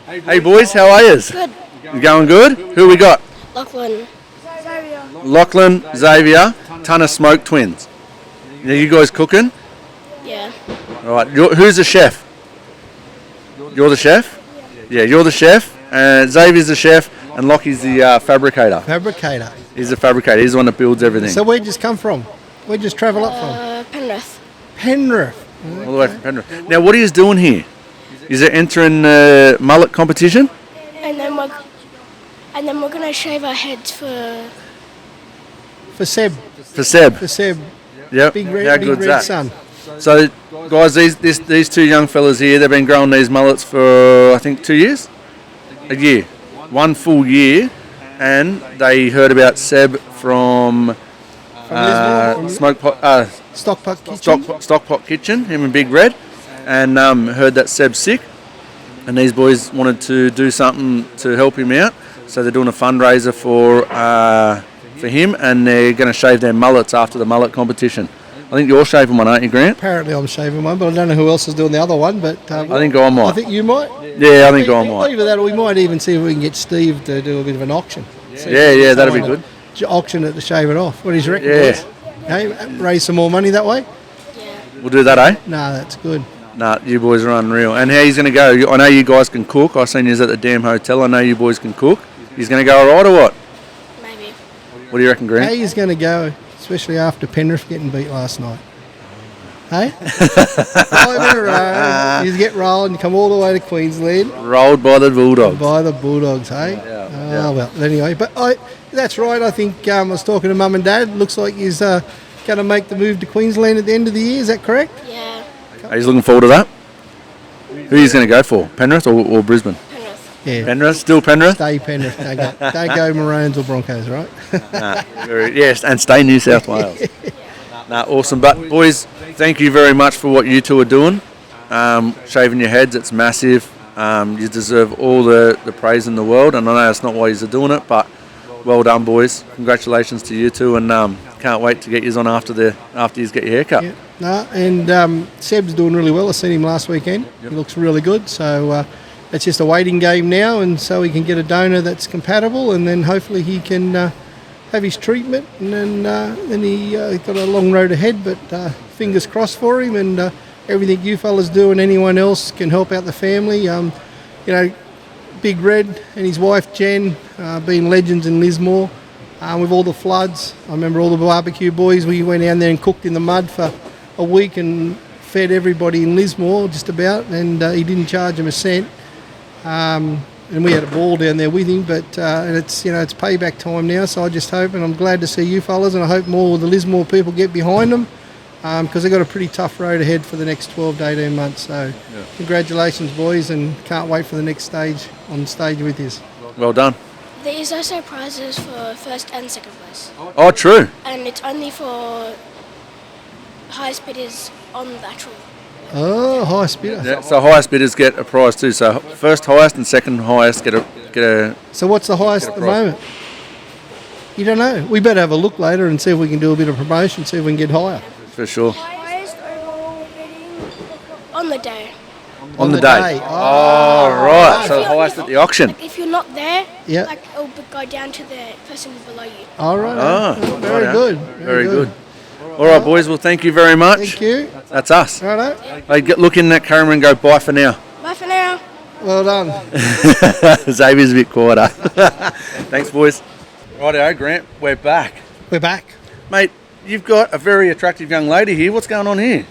Hey boys, how are yous? Good. You going good? Who we got? Lachlan. Lachlan, Xavier, ton of smoke twins. Are you guys cooking? Yeah. All right. Who's the chef? You're the chef? Yeah, you're the chef. Xavier's the chef, and Lockie's the fabricator. Fabricator. He's the fabricator. He's the one that builds everything. So where'd you come from? Where'd you travel up from? Penrith. Penrith. All the way from Penrith. Now, what are you doing here? Is it entering mullet competition? And then we're gonna shave our heads for For Seb. For Seb. For Seb. Yep. Big How red, big good's red that? son. So, guys, these two young fellas here, they've been growing these mullets for, I think, 2 years? A year. 1 full year. And they heard about Seb from Lismore? Smoke Pot, Stockpot Kitchen. Stockpot Kitchen, him and Big Red. And heard that Seb's sick. And these boys wanted to do something to help him out. So they're doing a fundraiser for him, and they're going to shave their mullets after the mullet competition. I think you're shaving one, aren't you, Grant? Apparently I'm shaving one, but I don't know who else is doing the other one. But I think I might. I think you might. Yeah, I think I might. Either that, or we might even see if we can get Steve to do a bit of an auction. Yeah, that'd be good. Auction it to shave it off. What do you reckon? Yeah. Boys? Hey, raise some more money that way? We'll do that, eh? No, that's good. Nah, you boys are unreal. And how he's going to go? I know you guys can cook. I seen you at the damn hotel. I know you boys can cook. He's going to go all right or what? maybe. What do you reckon, Grant? How he's going to go, especially after Penrith getting beat last night? Hey? 5 in a row. You get rolling, you come all the way to Queensland. Rolled by the Bulldogs. By the Bulldogs, hey? Yeah. Well, anyway, but that's right. I think I was talking to Mum and Dad. Looks like he's going to make the move to Queensland at the end of the year. Is that correct? Yeah. Are you looking forward to that? Who are you going to go for? Penrith or Brisbane? Penrith. Yeah. Penrith? Still Penrith? Stay Penrith. Don't go Maroons or Broncos, right? Yes, and stay New South Wales. Awesome. But, boys, thank you very much for what you two are doing. Shaving your heads, it's massive. You deserve all the praise in the world. And I know that's not why you're doing it, but well done, boys. Congratulations to you two, and can't wait to get you on after you get your haircut. Yeah. No, and Seb's doing really well. I seen him last weekend. Yep. He looks really good. So it's just a waiting game now, and so he can get a donor that's compatible, and then hopefully he can have his treatment, and then he got a long road ahead. But fingers crossed for him, and everything you fellas do and anyone else can help out the family. Big Red and his wife Jen being legends in Lismore with all the floods. I remember all the barbecue boys. We went down there and cooked in the mud for a week and fed everybody in Lismore just about, and he didn't charge them a cent. And we had a ball down there with him, but and it's payback time now. So I just hope, and I'm glad to see you fellas, and I hope more of the Lismore people get behind them because they've got a pretty tough road ahead for the next 12 to 18 months. So congratulations, boys, and can't wait for the next stage on stage with you. Well done. There is also prizes for first and second place. Oh, true. And it's only for highest bidders on the actual. Oh, high speeder. Yeah, so highest bidders get a prize too. So first highest and second highest get a. So what's the highest at the moment? You don't know. We better have a look later and see if we can do a bit of promotion, see if we can get higher. For sure. Highest overall bidding on the day. On the day. Oh, right. So the highest at the auction. Like if you're not there, Yeah. it'll go down to the person below you. All right. Oh, very right. good. Very good. All right, boys. Well, thank you very much. Thank you. That's us. Righto. Hey, look in that camera and go bye for now. Bye for now. Well done. Xavier's a bit quieter. Thanks, boys. Rightio, Grant. We're back. We're back. Mate, you've got a very attractive young lady here. What's going on here?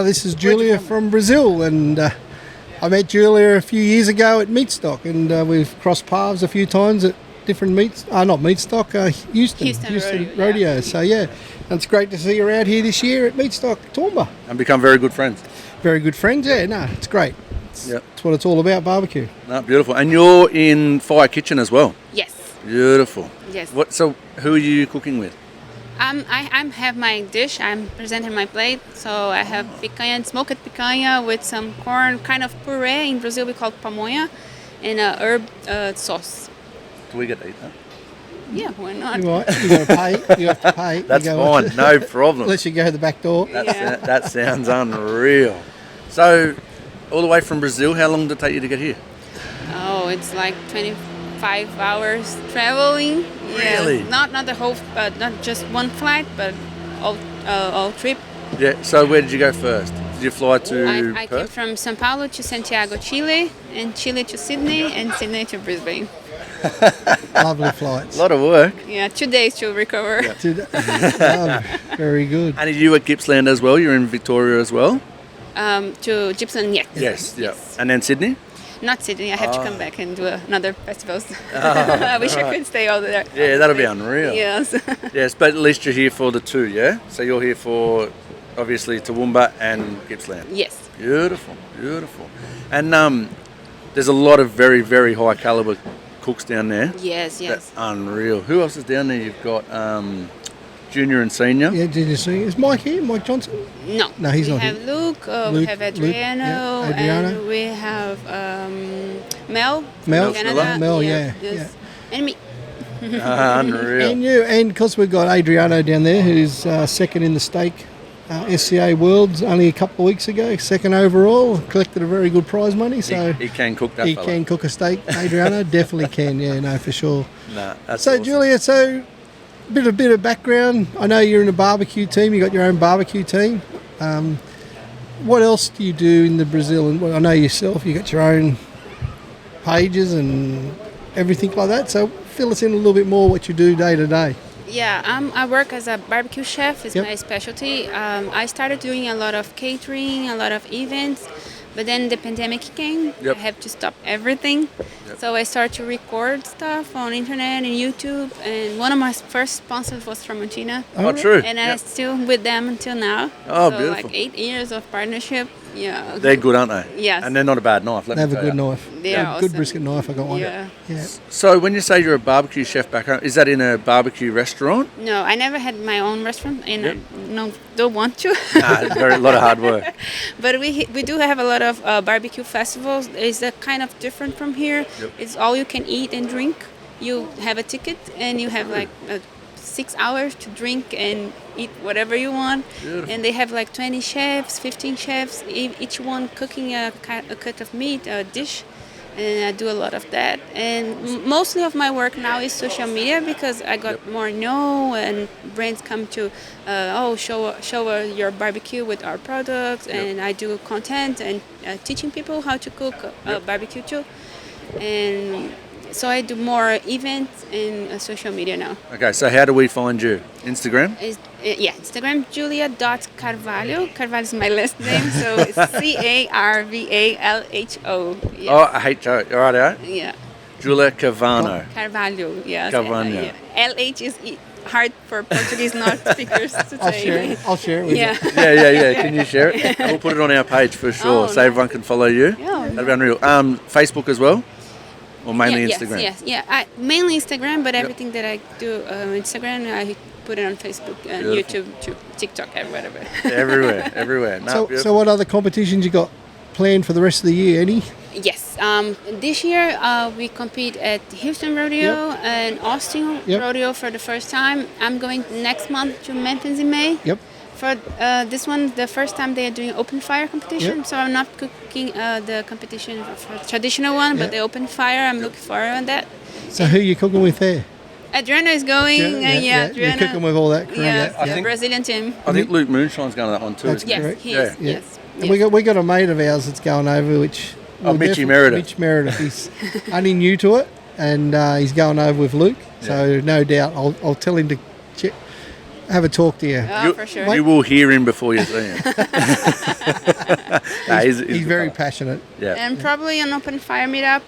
This is Julia from Brazil, and I met Julia a few years ago at Meatstock, and we've crossed paths a few times at different not Meatstock, Houston Rodeo. So yeah, and it's great to see you out here this year at Meatstock, Toowoomba. And become very good friends. Very good friends, yeah. No, it's great. Yep. It's what it's all about, barbecue. No, beautiful. And you're in Fire Kitchen as well. Yes. Beautiful. Yes. So who are you cooking with? I have my dish. I'm presenting my plate. So I have picanha, smoked picanha with some corn, kind of puree. In Brazil we call it pamonha, and a herb sauce. Do we get to eat that? Yeah, why not? You right. You got to pay. You have to pay. That's You go- fine. No problem. Unless you go to the back door. That sounds unreal. So, all the way from Brazil, how long did it take you to get here? Oh, it's like 25 hours traveling. Really? Yeah, not the whole, not just one flight, but all trip. Yeah. So where did you go first? Did you fly to I came Perth? from São Paulo to Santiago, Chile, and Chile to Sydney, and Sydney to Brisbane. Lovely flights. A lot of work. Yeah, 2 days to recover. Very good. And are you at Gippsland as well? You're in Victoria as well? To Gippsland, yes. Yes. Yeah. And then Sydney? Not Sydney. I have to come back and do another festivals. I wish I could stay all there. Yeah, that'll be unreal. Yes. Yes, but at least you're here for the two, yeah? So you're here for, obviously, Toowoomba and Gippsland. Yes. Beautiful, beautiful. And there's a lot of very, very high caliber cooks down there. Yes. That's unreal. Who else is down there? You've got junior and senior. Yeah, did you see? Is Mike here? Mike Johnson? No, he's we not have here. Luke, we Luke, have yeah, Adriano, Adriano. and we have Mel. Mel, from Canada. Mel, yeah, Yes. And me. Unreal. And you, and because we've got Adriano down there, who's second in the steak SCA Worlds only a couple of weeks ago, second overall, collected a very good prize money. So He can cook that he fella. can cook a steak. Adriano definitely can. Yeah, no, for sure. Nah, that's So awesome. Julia, so bit of background. I know you're in a barbecue team. You got your own barbecue team. What else do you do in the Brazil? And well, I know yourself. You got your own pages and everything like that. So fill us in a little bit more what you do day to day. Yeah, I work as a barbecue chef. It's Yep. my specialty. I started doing a lot of catering, a lot of events, but then the pandemic came. Yep. I have to stop everything. Yep. So I started to record stuff on internet and YouTube. And one of my first sponsors was from Argentina. Oh, true. And I'm Yep. still with them until now. Oh, so beautiful. like 8 years of partnership. Yeah. They're good, aren't they? Yes. And they're not a bad knife. Let They have me a tell good you. knife. They are Good awesome. brisket knife. I got one. Yeah. Yeah. So when you say you're a barbecue chef back home, is that in a barbecue restaurant? No, I never had my own restaurant, and Yep. I don't want to. Nah, it's a lot of hard work. But we do have a lot of barbecue festivals. It's kind of different from here. Yep. It's all you can eat and drink. You have a ticket, and you have like 6 hours to drink and eat whatever you want. Beautiful. And they have like 20 chefs, 15 chefs, each one cooking a cut of meat, a dish. And I do a lot of that. And mostly of my work now is social media because I got more know and brands come to, show your barbecue with our products. And I do content and teaching people how to cook barbecue too. And so I do more events and social media now. Okay, so how do we find you? Instagram? Instagram, julia.carvalho. Carvalho is my last name, so it's Carvalho. Yeah. Oh, H-O. All right, all right. Yeah. Julia Cavano. Carvalho, yes. Carvalho. Yeah. LH is hard for Portuguese not speakers to I'll say. share it. I'll share it with Yeah. Yeah. Can you share it? And we'll put it on our page for sure, Oh, so everyone can follow you. Yeah. That'd be unreal. Facebook as well? Or mainly Instagram? Yes. Mainly Instagram, but everything that I do on Instagram, I put it on Facebook and Beautiful. YouTube, to TikTok, and whatever. Everywhere. No, So beautiful. what other competitions you got planned for the rest of the year? Any? Yes. This year we compete at Houston Rodeo and Austin Yep. Rodeo for the first time. I'm going next month to Memphis in May. Yep. For this one, the first time they are doing open fire competition. Yep. So I'm not cooking the competition for traditional one, but Yep. the open fire, I'm looking forward on that. So who you cooking with there? Adriana is going. You're Adriana. cooking with all that crew. Yeah, I the think- Brazilian team. I think Luke Moonshine's going to that one too. That's isn't he? Yes, correct. he Yeah. is. Yeah. Yes. And we got a mate of ours that's going over, which we'll Mitchie definitely- Meredith. Mitch Meredith. He's only new to it, and he's going over with Luke. So no doubt, I'll tell him to have a talk to you. Oh, for sure. You will hear him before you see him. Nah, he's He's very passionate. Yeah. And probably an open fire meetup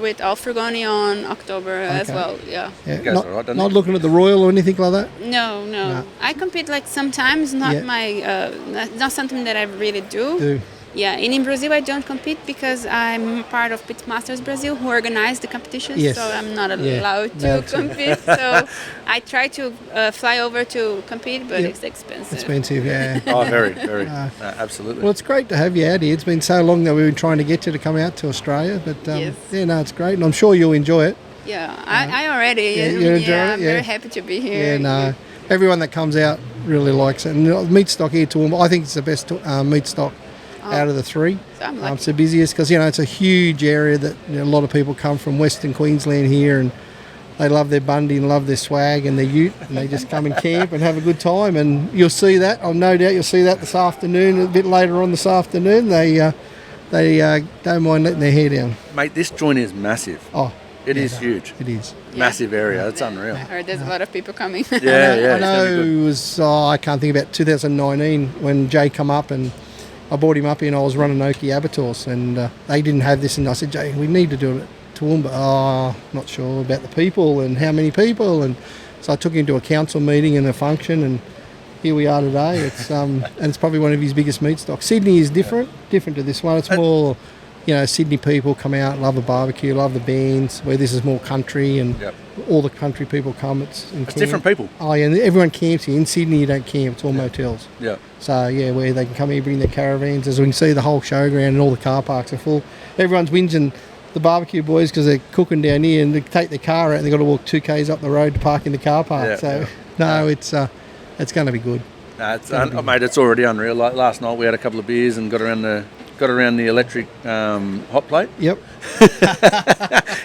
with Al Frugoni on October as Okay. well. Yeah. Yeah, Goes not all right, doesn't not it? looking at the Royal or anything like that. No. No. I compete like sometimes, not Yeah. not something that I really do. Yeah, and in Brazil I don't compete because I'm part of Pitmasters Brazil who organize the competitions, Yes. so I'm not Yeah, allowed to allowed to. compete. So I try to fly over to compete, but Yep. it's expensive. Expensive, yeah. Oh, very. No, absolutely. Well, it's great to have you out here. It's been so long that we've been trying to get you to come out to Australia, but Yes. yeah, no, it's great, and I'm sure you'll enjoy it. Yeah, I already. Yeah, you're enjoying it? I'm Yeah. very happy to be here. Yeah, no, everyone that comes out really likes it, and the meat stock here, Toowoomba, I think it's the best meat stock out of the 3. So I'm lucky. It's the busiest because, it's a huge area that a lot of people come from Western Queensland here, and they love their Bundy and love their swag and their ute, and they just come and camp and have a good time. And you'll see that. I've no doubt you'll see that this afternoon, a bit later on this afternoon. They don't mind letting their hair down. Mate, this joint is massive. Oh, It is huge. It is. Massive area. It's unreal. I heard there's a lot of people coming. Yeah, I it's know gonna be good. it was, I can't think, about 2019 when Jay come up and I brought him up here and I was running Oki Abattoirs, and they didn't have this, and I said, Jay, we need to do it at Toowoomba. Oh, not sure about the people and how many people, and so I took him to a council meeting and a function, and here we are today. It's and it's probably one of his biggest meat stocks. Sydney is different to this one. It's more, Sydney people come out, love the barbecue, love the bands, where this is more country, and all the country people come. It's different people. Oh, yeah, and everyone camps here. In Sydney, you don't camp. It's all motels. Yeah. So, where they can come here, bring their caravans. As we can see, the whole showground and all the car parks are full. Everyone's whinging the barbecue boys because they're cooking down here and they take their car out and they've got to walk 2 k's up the road to park in the car park. No, it's going to be good. Mate, it's already unreal. Like last night, we had a couple of beers and got around the electric hot plate. Yep.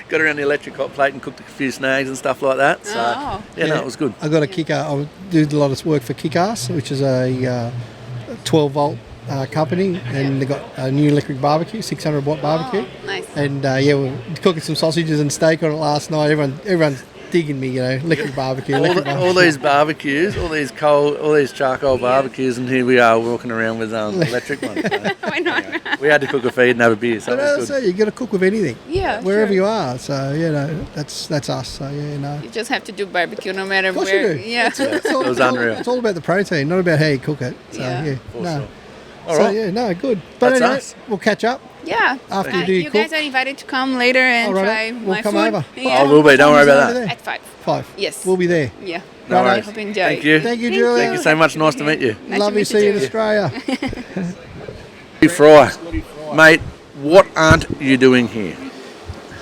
Got around the electric hot plate and cooked a few snags and stuff like that. So it was good. I got a Kick. I do a lot of work for Kick-Ass, which is a 12 volt company, and they got a new electric barbecue, 600 watt barbecue. Oh, nice. And we're cooking some sausages and steak on it last night. Everyone's digging me, electric barbecue. All these barbecues, all these charcoal barbecues, and here we are walking around with electric ones. So, Why not? we had to cook a feed and have a beer, so But it was so good. you got to cook with anything, Yeah, wherever sure. you are. So that's us. So You just have to do barbecue no matter Of course where. you do. Yeah. It was unreal. It's all about the protein, not about how you cook it. So Yeah. For no. sure. All So right. good. But That's anyway, us. we'll catch up. Yeah. After you do you your guys cook. are invited to come later and All right, try we'll my come food. over. Yeah. I will be. Don't worry about that. At 5. 5. Yes. We'll be there. Yeah. No Righto. worries. Hope you enjoy. Thank you. Thank you, Thank Julie. Thank you so much. Nice to meet you. Nice Lovely to to see you in meet Australia. Fry, mate. What aren't you doing here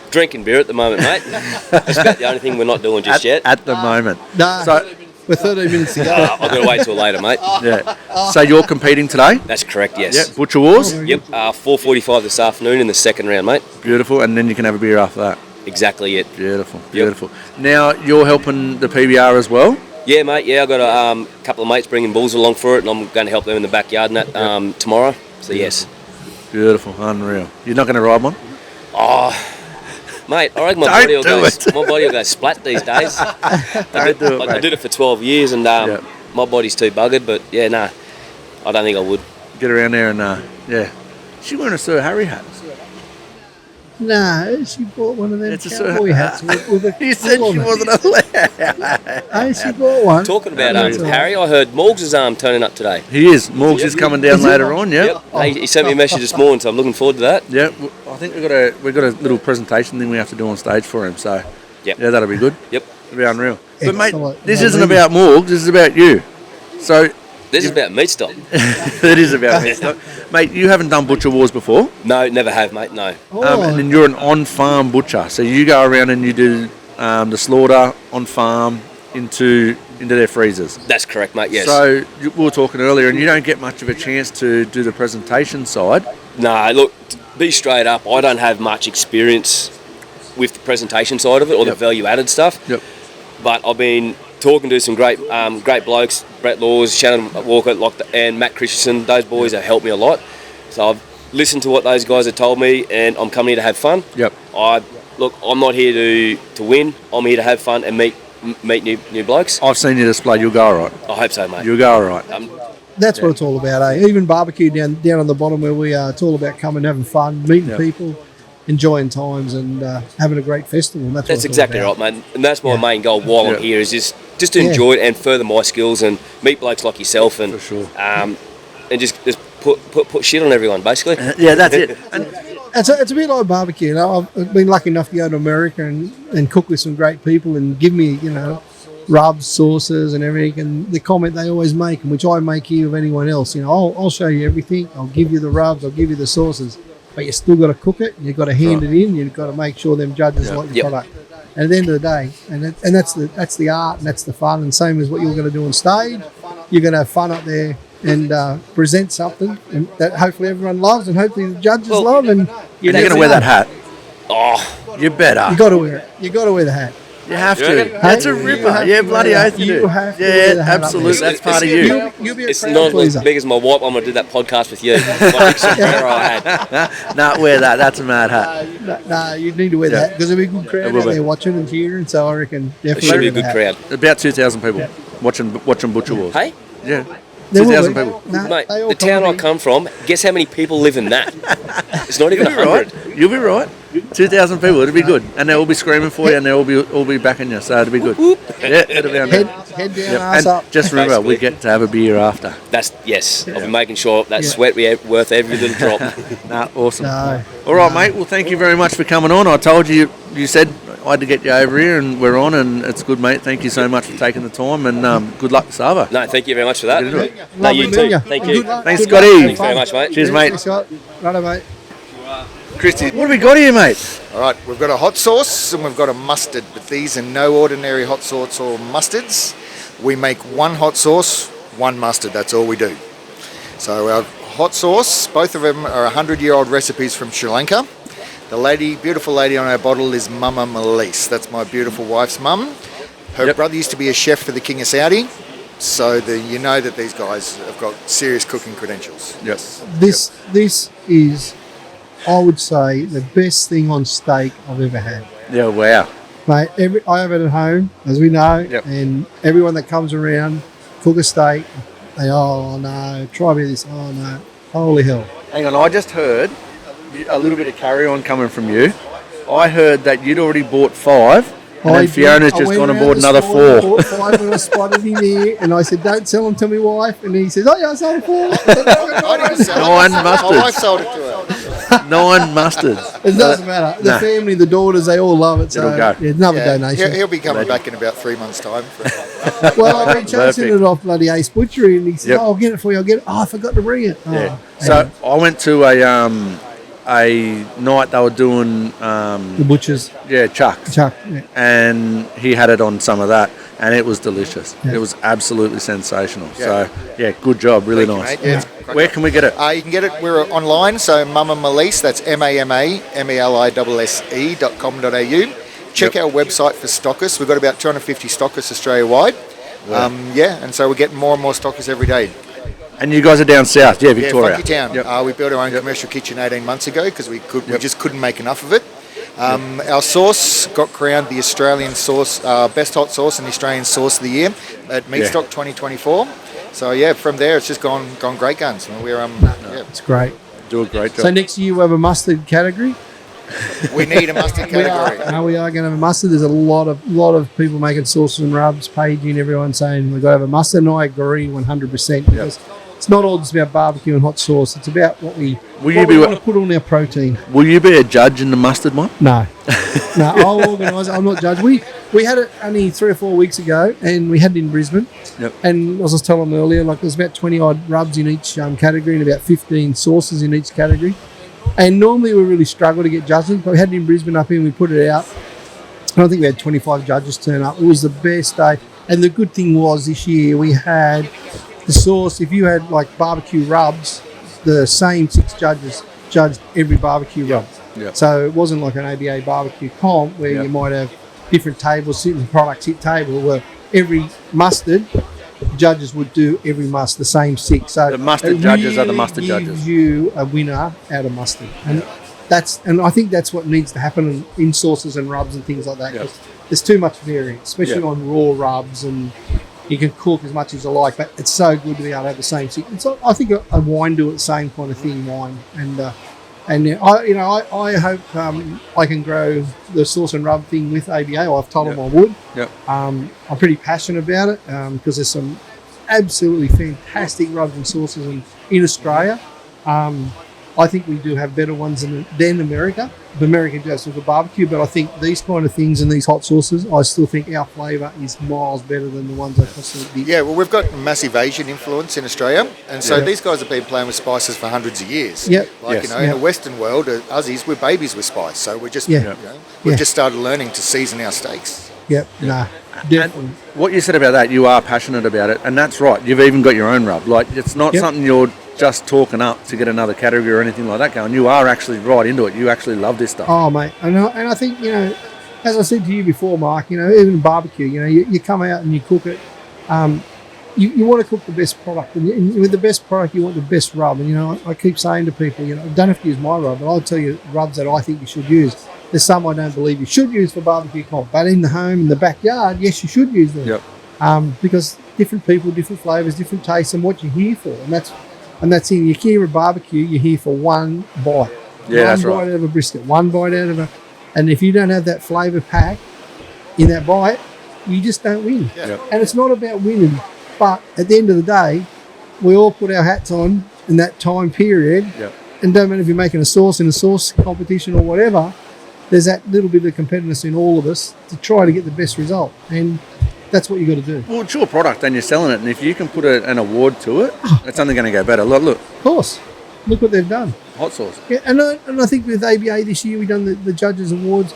Drinking beer at the moment, mate. That's about the only thing we're not doing just yet. at the moment? No, So, we're 13 minutes to go. I've got to wait till later, mate. yeah. So you're competing today? That's correct, yes. Yeah. Butcher Wars. Yep, 4:45 this afternoon in the second round, mate. Beautiful. And then you can have a beer after that. Exactly it. Beautiful. Beautiful. Now you're helping the PBR as well. Yeah, mate, I've got a couple of mates bringing bulls along for it, and I'm going to help them in the backyard and that tomorrow. So, yes. Beautiful. Unreal. You're not going to ride one? Oh, mate, I reckon Don't my body will go splat these days. Don't do it, I mate. did it for 12 years, and my body's too buggered, but, I don't think I would. Get around there and She's wearing a Sir Harry hat. No, she bought one of them It's a cowboy hats with a You said quill she on it. wasn't allowed. Hey, she bought one. Talking about That's all right. Harry, I heard Morgs is turning up today. He is. Morgs is coming down later on. Yeah. Yep. He sent me a message this morning, so I'm looking forward to that. Yeah. I think we've got a little presentation thing we have to do on stage for him. So Yep. yeah, that'll be good. Yep. It'll be unreal. But mate, Excellent. this No, isn't really. about Morgs. This is about you. So This is about meat stock. it is about me. Mate, you haven't done Butcher Wars before. No, never have, mate. No. And then you're an on-farm butcher. So you go around and you do the slaughter on farm into their freezers. That's correct, mate. Yes. So we were talking earlier, and you don't get much of a chance to do the presentation side. No, look, to be straight up, I don't have much experience with the presentation side of it or the value-added stuff. Yep. But I've been talking to some great blokes, Brett Laws, Shannon Walker, and Matt Christensen. Those boys have helped me a lot. So I've listened to what those guys have told me, and I'm coming here to have fun. Yep. I'm not here to win. I'm here to have fun and meet new blokes. I've seen you display. You'll go all right. I hope so, mate. You'll go all right. That's what it's all about, eh? Even barbecue down on the bottom where we are, it's all about coming, having fun, meeting people, enjoying times, and having a great festival. And that's what That's it's all exactly about. right, mate. And that's my main goal while I'm here is just to enjoy it and further my skills and meet blokes like yourself and For sure. and just put shit on everyone, basically. Yeah, that's it. And It's a bit like barbecue. I've been lucky enough to go to America and cook with some great people and give me, rubs, sauces and everything. And the comment they always make, and which I make here with anyone else, I'll show you everything. I'll give you the rubs, I'll give you the sauces. But you still got to cook it. You've got to hand it in. You've got to make sure them judges like your product. And at the end of the day, and that's the art and that's the fun. And same as what you're going to do on stage, you're going to have fun up there and present something and that hopefully everyone loves and hopefully the judges love. And You're going to wear that hat. Oh, You better. You got to wear it. You got to wear the hat. You have You to. reckon? That's a You ripper. have Yeah, to bloody wear oath that. you You do. have to wear the hat up Absolutely. there. That's part of you. You'll be a it's crowd not as pleaser. big as my wife. I'm gonna do that podcast with you. My big sombrero I had. Nah, wear that. That's a mad hat. No, you need to wear Yeah. that because there'll be a good It crowd will out be. there watching and cheering. So I reckon It definitely should be a wear good the hat. crowd. About 2,000 people watching Butcher Wars. Hey, Yeah. There will 2,000 be. people. No, mate, they all the town I told me. come from. Guess how many people live in that? It's not even You'll be 100. right. You'll be right. 2,000 people. It'll be good, and they'll all be screaming for you, and they'll all be backing you. So it'll be good. Yeah, it'll be on there. Head down, Yep. ass And up. just remember, we get to have a beer after. That's yes. I'll be making sure that Yeah. sweat we worth every little drop. Nah, awesome. No. All right, mate. Well, thank you very much for coming on. I told you, you said I had to get you over here, and we're on, and it's good, mate. Thank you so much for taking the time, and good luck, Savo. No, thank you very much for that. Get into it. No, you Lovely meeting too. you. Thank Good you. luck. Thanks, Good luck. Scotty. Have Thanks very fun. much, mate. Cheers, mate. Thanks, Scott. Righto, mate. Christy, what have we got here, mate? All right, we've got a hot sauce and we've got a mustard, but these are no ordinary hot sauce or mustards. We make one hot sauce, one mustard, that's all we do. So our hot sauce, both of them are 100-year-old recipes from Sri Lanka. The lady, beautiful lady on our bottle is Mama Malise. That's my beautiful wife's mum. Her Yep. brother used to be a chef for the King of Saudi, so you know that these guys have got serious cooking credentials. Yes. This is, I would say, the best thing on steak I've ever had. Yeah, wow. Mate, I have it at home, as we know, Yep. and everyone that comes around, cook a steak, they, oh no, try me this, oh no, holy hell. Hang on, I just heard a little bit of carry on coming from you. I heard that you'd already bought 5, and then Fiona's just gone and bought another 4. Bought 5 when I spotted him there, and I said, don't sell them to my wife, and he says, oh yeah, I sold 4. I said, I didn't sell it. 9 My wife mustards. sold it to her. 9 mustards. It doesn't matter. The Nah. family, the daughters, they all love it. So It'll go. yeah, another Yeah, donation. he'll be coming back in about 3 months' time. Well, I've been chasing Perfect. it off bloody Ace Butchery, and he said, Yep. oh, I'll get it for you. I'll get it. Oh, I forgot to bring it. Oh, Yeah. So I went to a night they were doing the butchers, Chuck's, Chuck. Yeah. and he had it on some of that, and it was delicious. Yeah. It was absolutely sensational. Yeah. So yeah, good job, really Thank you, nice. mate. Yeah, it's great. Where can we get it? You can get it, we're online, so Mama Malise, that's MAMAMELISSE.com.au. Check our website for stockists. We've got about 250 stockists Australia-wide. And so we're getting more and more stockists every day. And you guys are down south, yeah, Yeah, Victoria. Funky Town. Yep. We built our own commercial kitchen 18 months ago because we just couldn't make enough of it. Our sauce got crowned the Australian sauce, best hot sauce and the Australian sauce of the year at Meatstock 2024. So yeah, from there it's just gone great guns. We're It's great. Do a great job. So next year we have a mustard category. we need a mustard category. We are going to have a mustard. There's a lot of people making sauces and rubs, paging everyone saying we've got to have a mustard, and I agree 100% because it's not all just about barbecue and hot sauce. It's about what we want to put on our protein. Will you be a judge in the mustard one? No, I'll organise it. I'm not judge. We had it only 3 or 4 weeks ago, and we had it in Brisbane. Yep. And as I was telling them earlier, like there's about 20 odd rubs in each category, and about 15 sauces in each category. And normally we really struggle to get judges, but we had it in Brisbane up here and we put it out. And I think we had 25 judges turn up. It was the best day. And the good thing was this year we had the sauce. If you had like barbecue rubs, the same 6 judges judged every barbecue rub. Yep. So it wasn't like an ABA barbecue comp where you might have different tables, certain products hit table, where every mustard, judges would do every mustard, the same 6. So The mustard it judges are the really mustard judges. gives you a winner out of mustard. And I think that's what needs to happen in sauces and rubs and things like that. Yep. 'Cause there's too much variance, especially Yep. on raw rubs, and you can cook as much as you like, but it's so good to be able to have the same 6. It's like, I think a wine do it the same kind of thing, wine. And I hope I can grow the sauce and rub thing with ABA. I've told them I would. Yep. I'm pretty passionate about it because there's some absolutely fantastic rubs and sauces in Australia. I think we do have better ones than America. America does have a barbecue, but I think these kind of things and these hot sauces, I still think our flavour is miles better than the ones they constantly did. Yeah, well, we've got massive Asian influence in Australia, and so these guys have been playing with spices for hundreds of years. Yep. Like, in the Western world, Aussies, we're babies with spice, so we're just, we've just started learning to season our steaks. Yep. No. Definitely. And what you said about that, you are passionate about it, and that's right. You've even got your own rub. Like, it's not Yep. something you're just talking up to get another category or anything like that going. You are actually right into it. You actually love this stuff. Oh, mate. And I think, as I said to you before, Mark, even barbecue, you come out and you cook it. You want to cook the best product. And with the best product, you want the best rub. And, I keep saying to people, don't have to use my rub, but I'll tell you rubs that I think you should use. There's some I don't believe you should use for barbecue comp, but in the home, in the backyard, yes, you should use them. Yep. Because different people, different flavours, different tastes, and what you're here for. And that's in. You're here at barbecue, you're here for one bite. Yeah, that's one right. bite out of a brisket, one bite out of a... And if you don't have that flavour pack in that bite, you just don't win. Yeah. Yep. And it's not about winning, but at the end of the day, we all put our hats on in that time period. Yep. And don't matter if you're making a sauce in a sauce competition or whatever, there's that little bit of competitiveness in all of us to try to get the best result. And that's what you got to do. Well, it's your product and you're selling it, and if you can put an award to it, it's only going to go better. Look, Of course. Look what they've done. hot sauce. Yeah, and I think with ABA this year, we've done the Judges Awards.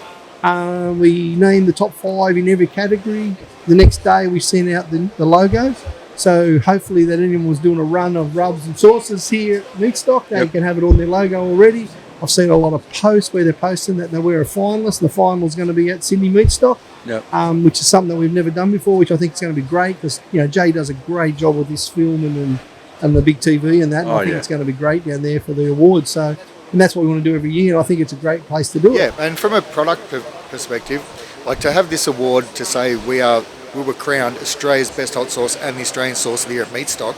We named the top 5 in every category. The next day, we sent out the logos. So hopefully that anyone was doing a run of rubs and sauces here at Meatstock, they Yep. can have it on their logo already. I've seen a lot of posts where they're posting that we're a finalist. The final is going to be at Sydney Meatstock, Yep. which is something that we've never done before, which I think is going to be great because Jay does a great job with this filming and the big TV and that. And I think it's going to be great down there for the awards. So, and that's what we want to do every year. And I think it's a great place to do it. Yeah, and from a product perspective, like to have this award to say we were crowned Australia's best hot sauce and the Australian sauce of the year at Meatstock.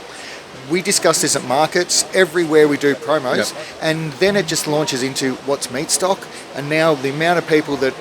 We discuss this at markets, everywhere we do promos, and then it just launches into what's Meatstock, and now the amount of people that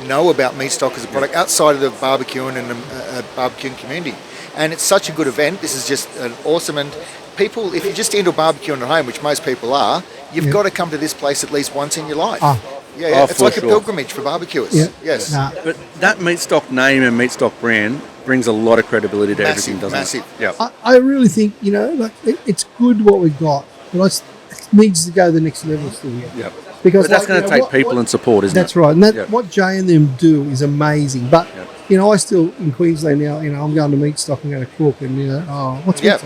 know about Meatstock as a product outside of the barbecuing and the barbecuing community. And it's such a good event. This is just an awesome, and people, if you're just into barbecuing at home, which most people are, you've got to come to this place at least once in your life. Oh, It's for like sure. a pilgrimage for barbecuers. Yeah. Yes. Nah, But that Meatstock name and Meatstock brand brings a lot of credibility to everything, doesn't Massive. it? Yeah. I really think, it's good what we've got, but it needs to go to the next level still. Yep. Because But that's going to take people and support, isn't it? That's right, and Yep. what Jay and them do is amazing. But I still in Queensland now. I'm going to Meatstock. I'm going to cook, and what's Yep.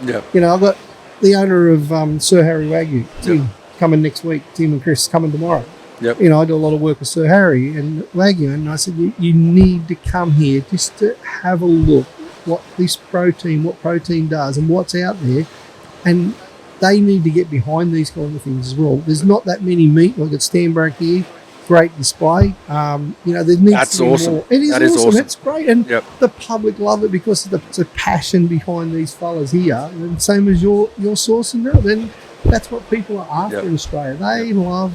Yeah. I've got the owner of Sir Harry Wagyu, Tim, coming next week. Tim and Chris coming tomorrow. Yep. I do a lot of work with Sir Harry and Wagyu, and I said you need to come here just to have a look what protein does and what's out there, and they need to get behind these kind of things as well. There's not that many meat. We've got Stanbroke here, great display. There needs That's to be awesome. more. It is That is awesome. awesome. It's great, and Yep. the public love it because of the passion behind these fellas here, and same as your sauce and that. Then that's what people are after Yep. in Australia. They love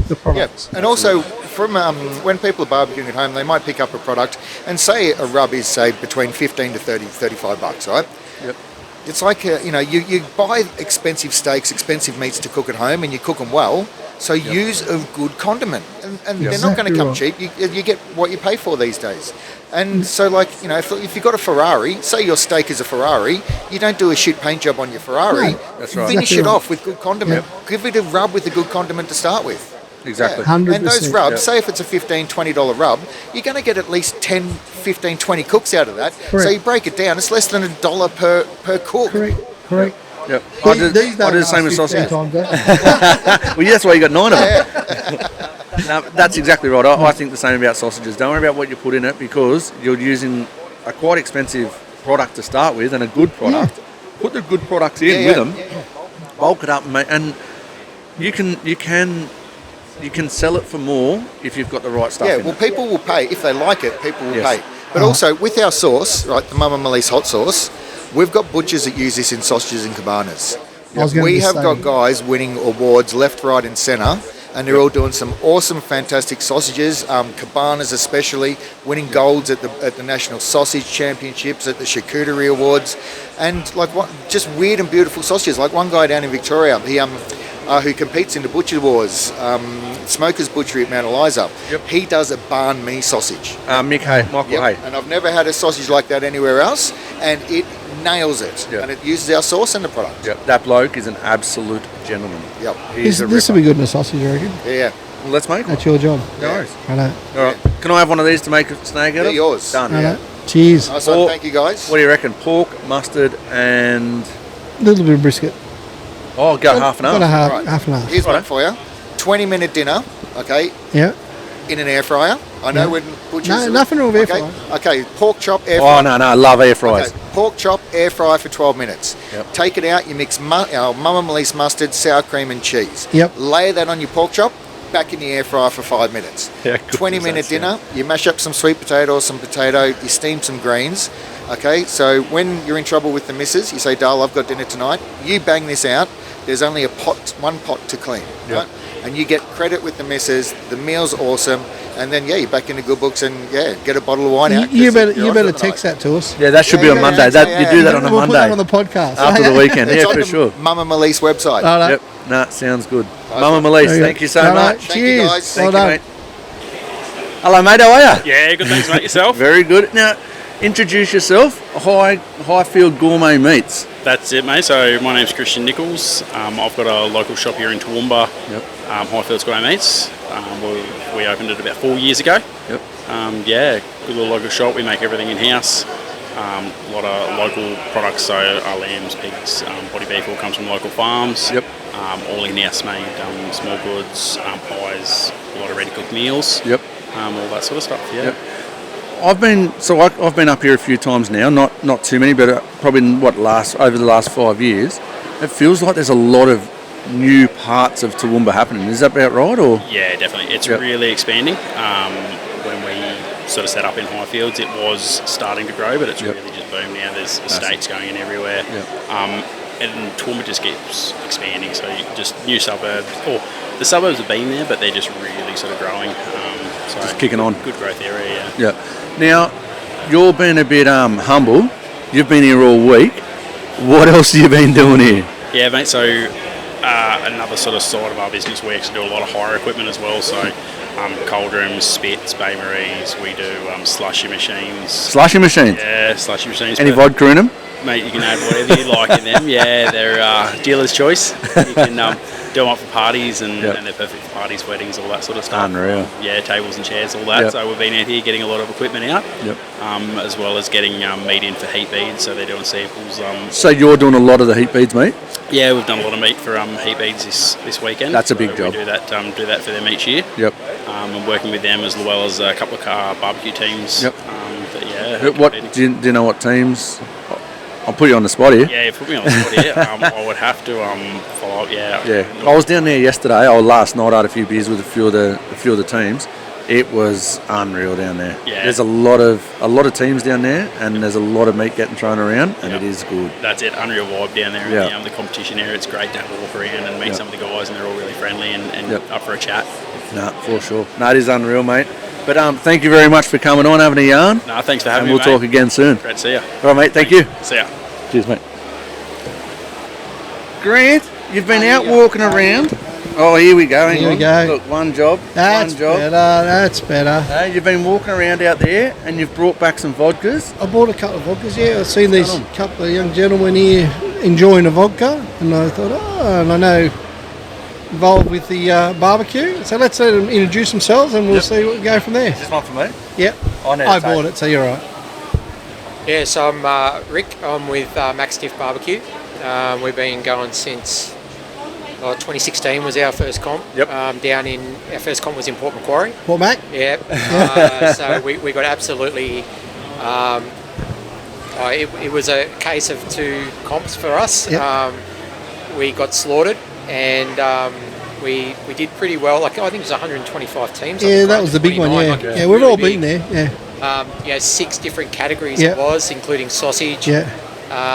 the products. And also, from when people are barbecuing at home, they might pick up a product and say a rub is, say, between 15 to 30, 35 bucks, right? Yep. It's like, you buy expensive steaks, expensive meats to cook at home, and you cook them well, so use a good condiment. And they're not going to come cheap. You get what you pay for these days. And so, if you've got a Ferrari, say your steak is a Ferrari, you don't do a shit paint job on your Ferrari. No, that's right. Finish Exactly it right. off with good condiment. Give it a rub with a good condiment to start with. Exactly. Yeah. And 100%. those rubs, Yep. say if it's a $15, $20 rub, you're going to get at least 10, 15, 20 cooks out of that. Correct. So you break it down, it's less than $1 per cook. Correct. Yep. I do These the don't same with last 15 sausage. times, eh? Well, that's why you got 9 of them. No, that's exactly right. I think the same about sausages. Don't worry about what you put in it because you're using a quite expensive product to start with and a good product. Put the good products in with them, bulk it up, and you can sell it for more if you've got the right stuff. Yeah, in well, it. people will pay. If they like it, people will Yes. pay. But also, with our sauce, right, the Mama Malise hot sauce, we've got butchers that use this in sausages and cabanas. I was gonna We have say- got guys winning awards left, right and centre, and they're all doing some awesome, fantastic sausages, cabanas especially, winning golds at the National Sausage Championships, at the Charcuterie Awards, and just weird and beautiful sausages. Like one guy down in Victoria, he who competes in the Butcher Wars, Smokers Butchery at Mount Eliza. Yep. He does a banh mi sausage. Michael Yep. Hay. And I've never had a sausage like that anywhere else, and it nails it. Yep. And it uses our sauce in the product. Yep. That bloke is an absolute gentleman. Yep. He's a This will ripper. be good in a sausage, I reckon. Yeah. Well, let's make one. That's your job. No worries. Righto. All right. Can I have one of these to make a snag out They're of? yours. Done. Righto. Yeah. Cheers. Nice one. Pork. Thank you, guys. What do you reckon? Pork, mustard, and A little bit of brisket. oh, go half and Got a half. Right. half and half. Here's Righto. one for you. 20-minute dinner, okay, Yeah. in an air fryer. I know Yeah. when butchers... No, nothing wrong with air okay. fryer. Okay, pork chop, air Oh fryer. no, I love air fries. Okay, pork chop, air fry for 12 minutes. Yep. Take it out, you mix our Mama Melise mustard, sour cream and cheese. Yep. Layer that on your pork chop, back in the air fryer for 5 minutes. Yeah, good 20-minute does that dinner, you mash up some sweet potato or some potato, you steam some greens. Okay, so when you're in trouble with the missus, you say, Dale, I've got dinner tonight. You bang this out. There's only one pot to clean. Yep. Right? And you get credit with the missus. The meal's awesome. And then, yeah, you're back in the good books and, yeah, get a bottle of wine out. You 'cause better you're you on better for the text night. that to us. Yeah, that should be Yeah, on yeah, Monday. yeah, You do that on a We'll put that Monday on the podcast. after the weekend. It's Yeah, on for the sure. Mama Melise website. Righto. Yep. Nah, sounds good. Mama Melise, There you go. thank you so Righto. much. Thank you, Cheers. guys. Well Thank you, done. mate. Hello, mate. How are you? Yeah, good thanks, mate. Yourself? Very good. Now, introduce yourself. Highfield Gourmet Meats. That's it, mate. So my name's Christian Nichols. I've got a local shop here in Toowoomba, Yep. Highfields Gourmet Meats. We opened it about 4 years ago. Yep. Yeah, good little local shop. We make everything in-house. A lot of local products, so our lambs, pigs, body beef all comes from local farms. Yep. All in-house made, small goods, pies, a lot of ready-cooked meals. Yep. All that sort of stuff, yeah. Yep. I've been up here a few times now. Not too many, but probably over the last 5 years. It feels like there's a lot of new parts of Toowoomba happening. Is that about right? Or Yeah, definitely. It's Yep. really expanding. When we sort of set up in Highfields, it was starting to grow, but it's Yep. really just boomed now. There's estates going in everywhere. Yep. And Toowoomba just keeps expanding, so just new suburbs, or the suburbs have been there, but they're just really sort of growing. So Just kicking on. Good growth area, yeah. yeah. Now, you're being a bit humble. You've been here all week. What else have you been doing here? Yeah, mate, so another sort of side of our business, we actually do a lot of hire equipment as well, so cold rooms, spits, Bay Maries, we do slushy machines. Slushy machines. Yeah, slushy machines. Any but- vodka in them? Mate, you can add whatever you like in them. Yeah, they're dealer's choice. You can do them up for parties and they're perfect for parties, weddings, all that sort of stuff. Unreal. Yeah, tables and chairs, all that. Yep. So we've been out here getting a lot of equipment out, Yep. as well as getting meat in for heat beads. So they're doing samples. So you're doing a lot of the heat beads, mate? Yeah, we've done a lot of meat for heat beads this weekend. That's a big So job. We do that for them each year. Yep. And working with them as well as a couple of barbecue teams. Yep. But yeah. What competing. do you know what teams? I'll put you on the spot here. Yeah, put me on the spot here. I would have to follow up. Yeah. Yeah, I was down there yesterday, or last night. I had a few beers with a few of the teams. It was unreal down there. Yeah. There's a lot of teams down there, and there's a lot of meat getting thrown around, and Yep. it is good. That's it, unreal vibe down there Yeah. in the competition area. It's great to have a walk around and meet Yep. some of the guys, and they're all really friendly and Yep. up for a chat. No, for sure. No, it is unreal, mate. But thank you very much for coming on, having a yarn, No, thanks for and having we'll me, talk mate. again soon. Great to see you. All right, mate. Thank you. See ya. Cheers, mate. Grant, you've been out walking around. Oh, here we go. Hang Here we on. go. Look, one job. That's one job. better. That's better. Hey, you've been walking around out there, and you've brought back some vodkas. I bought a couple of vodkas. Yeah, I've seen these on. couple of young gentlemen here enjoying a vodka, and I thought, and I know involved with the barbecue. So let's let them introduce themselves, and we'll Yep. see what we go from there. Is this one for me? Yep, I need I to take bought it, so you're right. Yes, I'm Rick. I'm with Max Stiff Barbecue. We've been going since 2016 was our first comp. Yep. Our first comp was in Port Macquarie. Port Mac? Yeah. So we got absolutely. It was a case of two comps for us. Yep. We got slaughtered and we did pretty well. Like I think it was 125 teams. Yeah, that was the big one. 29, Yeah, like, it was yeah, we've really all big. been there. Yeah, 6 different categories Yeah. it was, including sausage. yeah,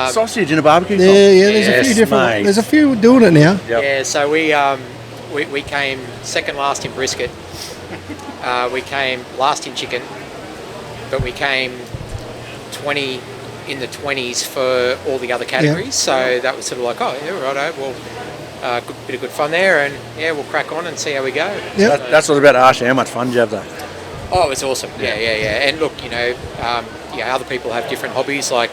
Sausage in a barbecue. yeah. There's a Yes, few different. mate. There's a few doing it now. Yep. Yeah, so we came second last in brisket. We came last in chicken, but we came 20 in the 20s for all the other categories. So that was sort of like, oh yeah, righto. Well, bit of good fun there, and yeah, we'll crack on and see how we go. Yeah. That's what I was about to ask you. How much fun did you have though? Oh, it's awesome. Yeah. And look, other people have different hobbies, like,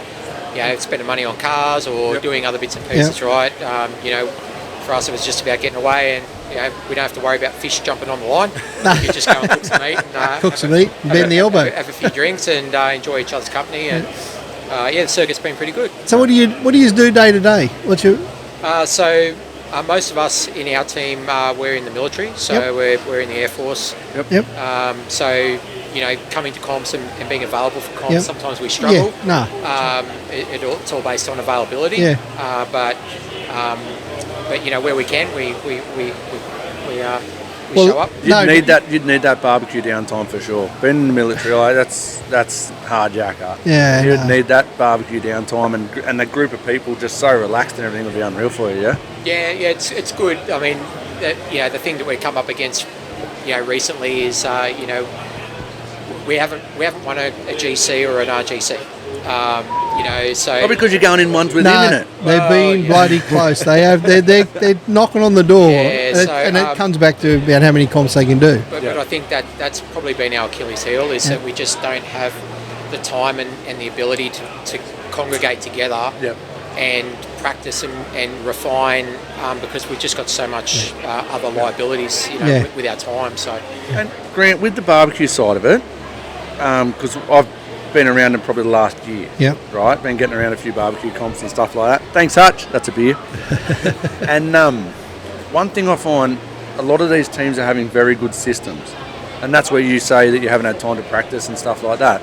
spending money on cars or doing other bits and pieces, right? For us, it was just about getting away and, we don't have to worry about fish jumping on the line. You just go and cook some meat, and, Cook some meat, bend the elbow. have a few drinks, and enjoy each other's company. And the circuit's been pretty good. So what do you do day to day? What's your Most of us in our team, we're in the military, so we're in the Air Force. Yep. So, coming to comps and being available for comps, sometimes we struggle. It's all based on availability. Yeah. But where we can, we show up. You'd need that barbecue downtime for sure. Being in the military, that's hard yakka. Yeah. You'd need that barbecue downtime, and the group of people just so relaxed and everything would be unreal for you. Yeah. Yeah, it's good. I mean, the thing that we come up against, recently is we haven't won a GC or an RGC. So Not because you're going in ones with him in it. They've been bloody close. They're knocking on the door, and it comes back to about how many comps they can do. But I think that's probably been our Achilles heel, is that we just don't have the time and the ability to congregate together and practice and refine, because we've just got so much other liabilities, with our time. So, and Grant, with the barbecue side of it, because I've been around it probably the last year. Yep. Right, been getting around a few barbecue comps and stuff like that. Thanks, Hutch. That's a beer. And one thing I find, a lot of these teams are having very good systems, and that's where you say that you haven't had time to practice and stuff like that.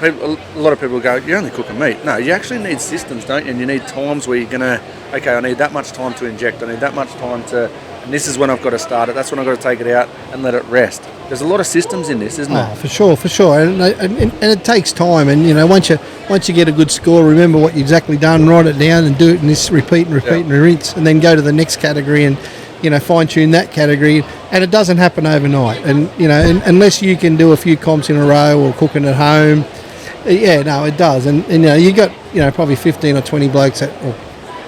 A lot of people go, you're only cooking meat. No, you actually need systems, don't you? And you need times where you're going to, okay, I need that much time to inject, I need that much time to, and this is when I've got to start it, that's when I've got to take it out and let it rest. There's a lot of systems in this, isn't there? For sure. And it takes time, and once you get a good score, remember what you exactly done, write it down and do it, and this repeat and rinse, and then go to the next category and fine tune that category. And it doesn't happen overnight, and unless you can do a few comps in a row or cooking at home. It does, and you got probably 15 or 20 blokes or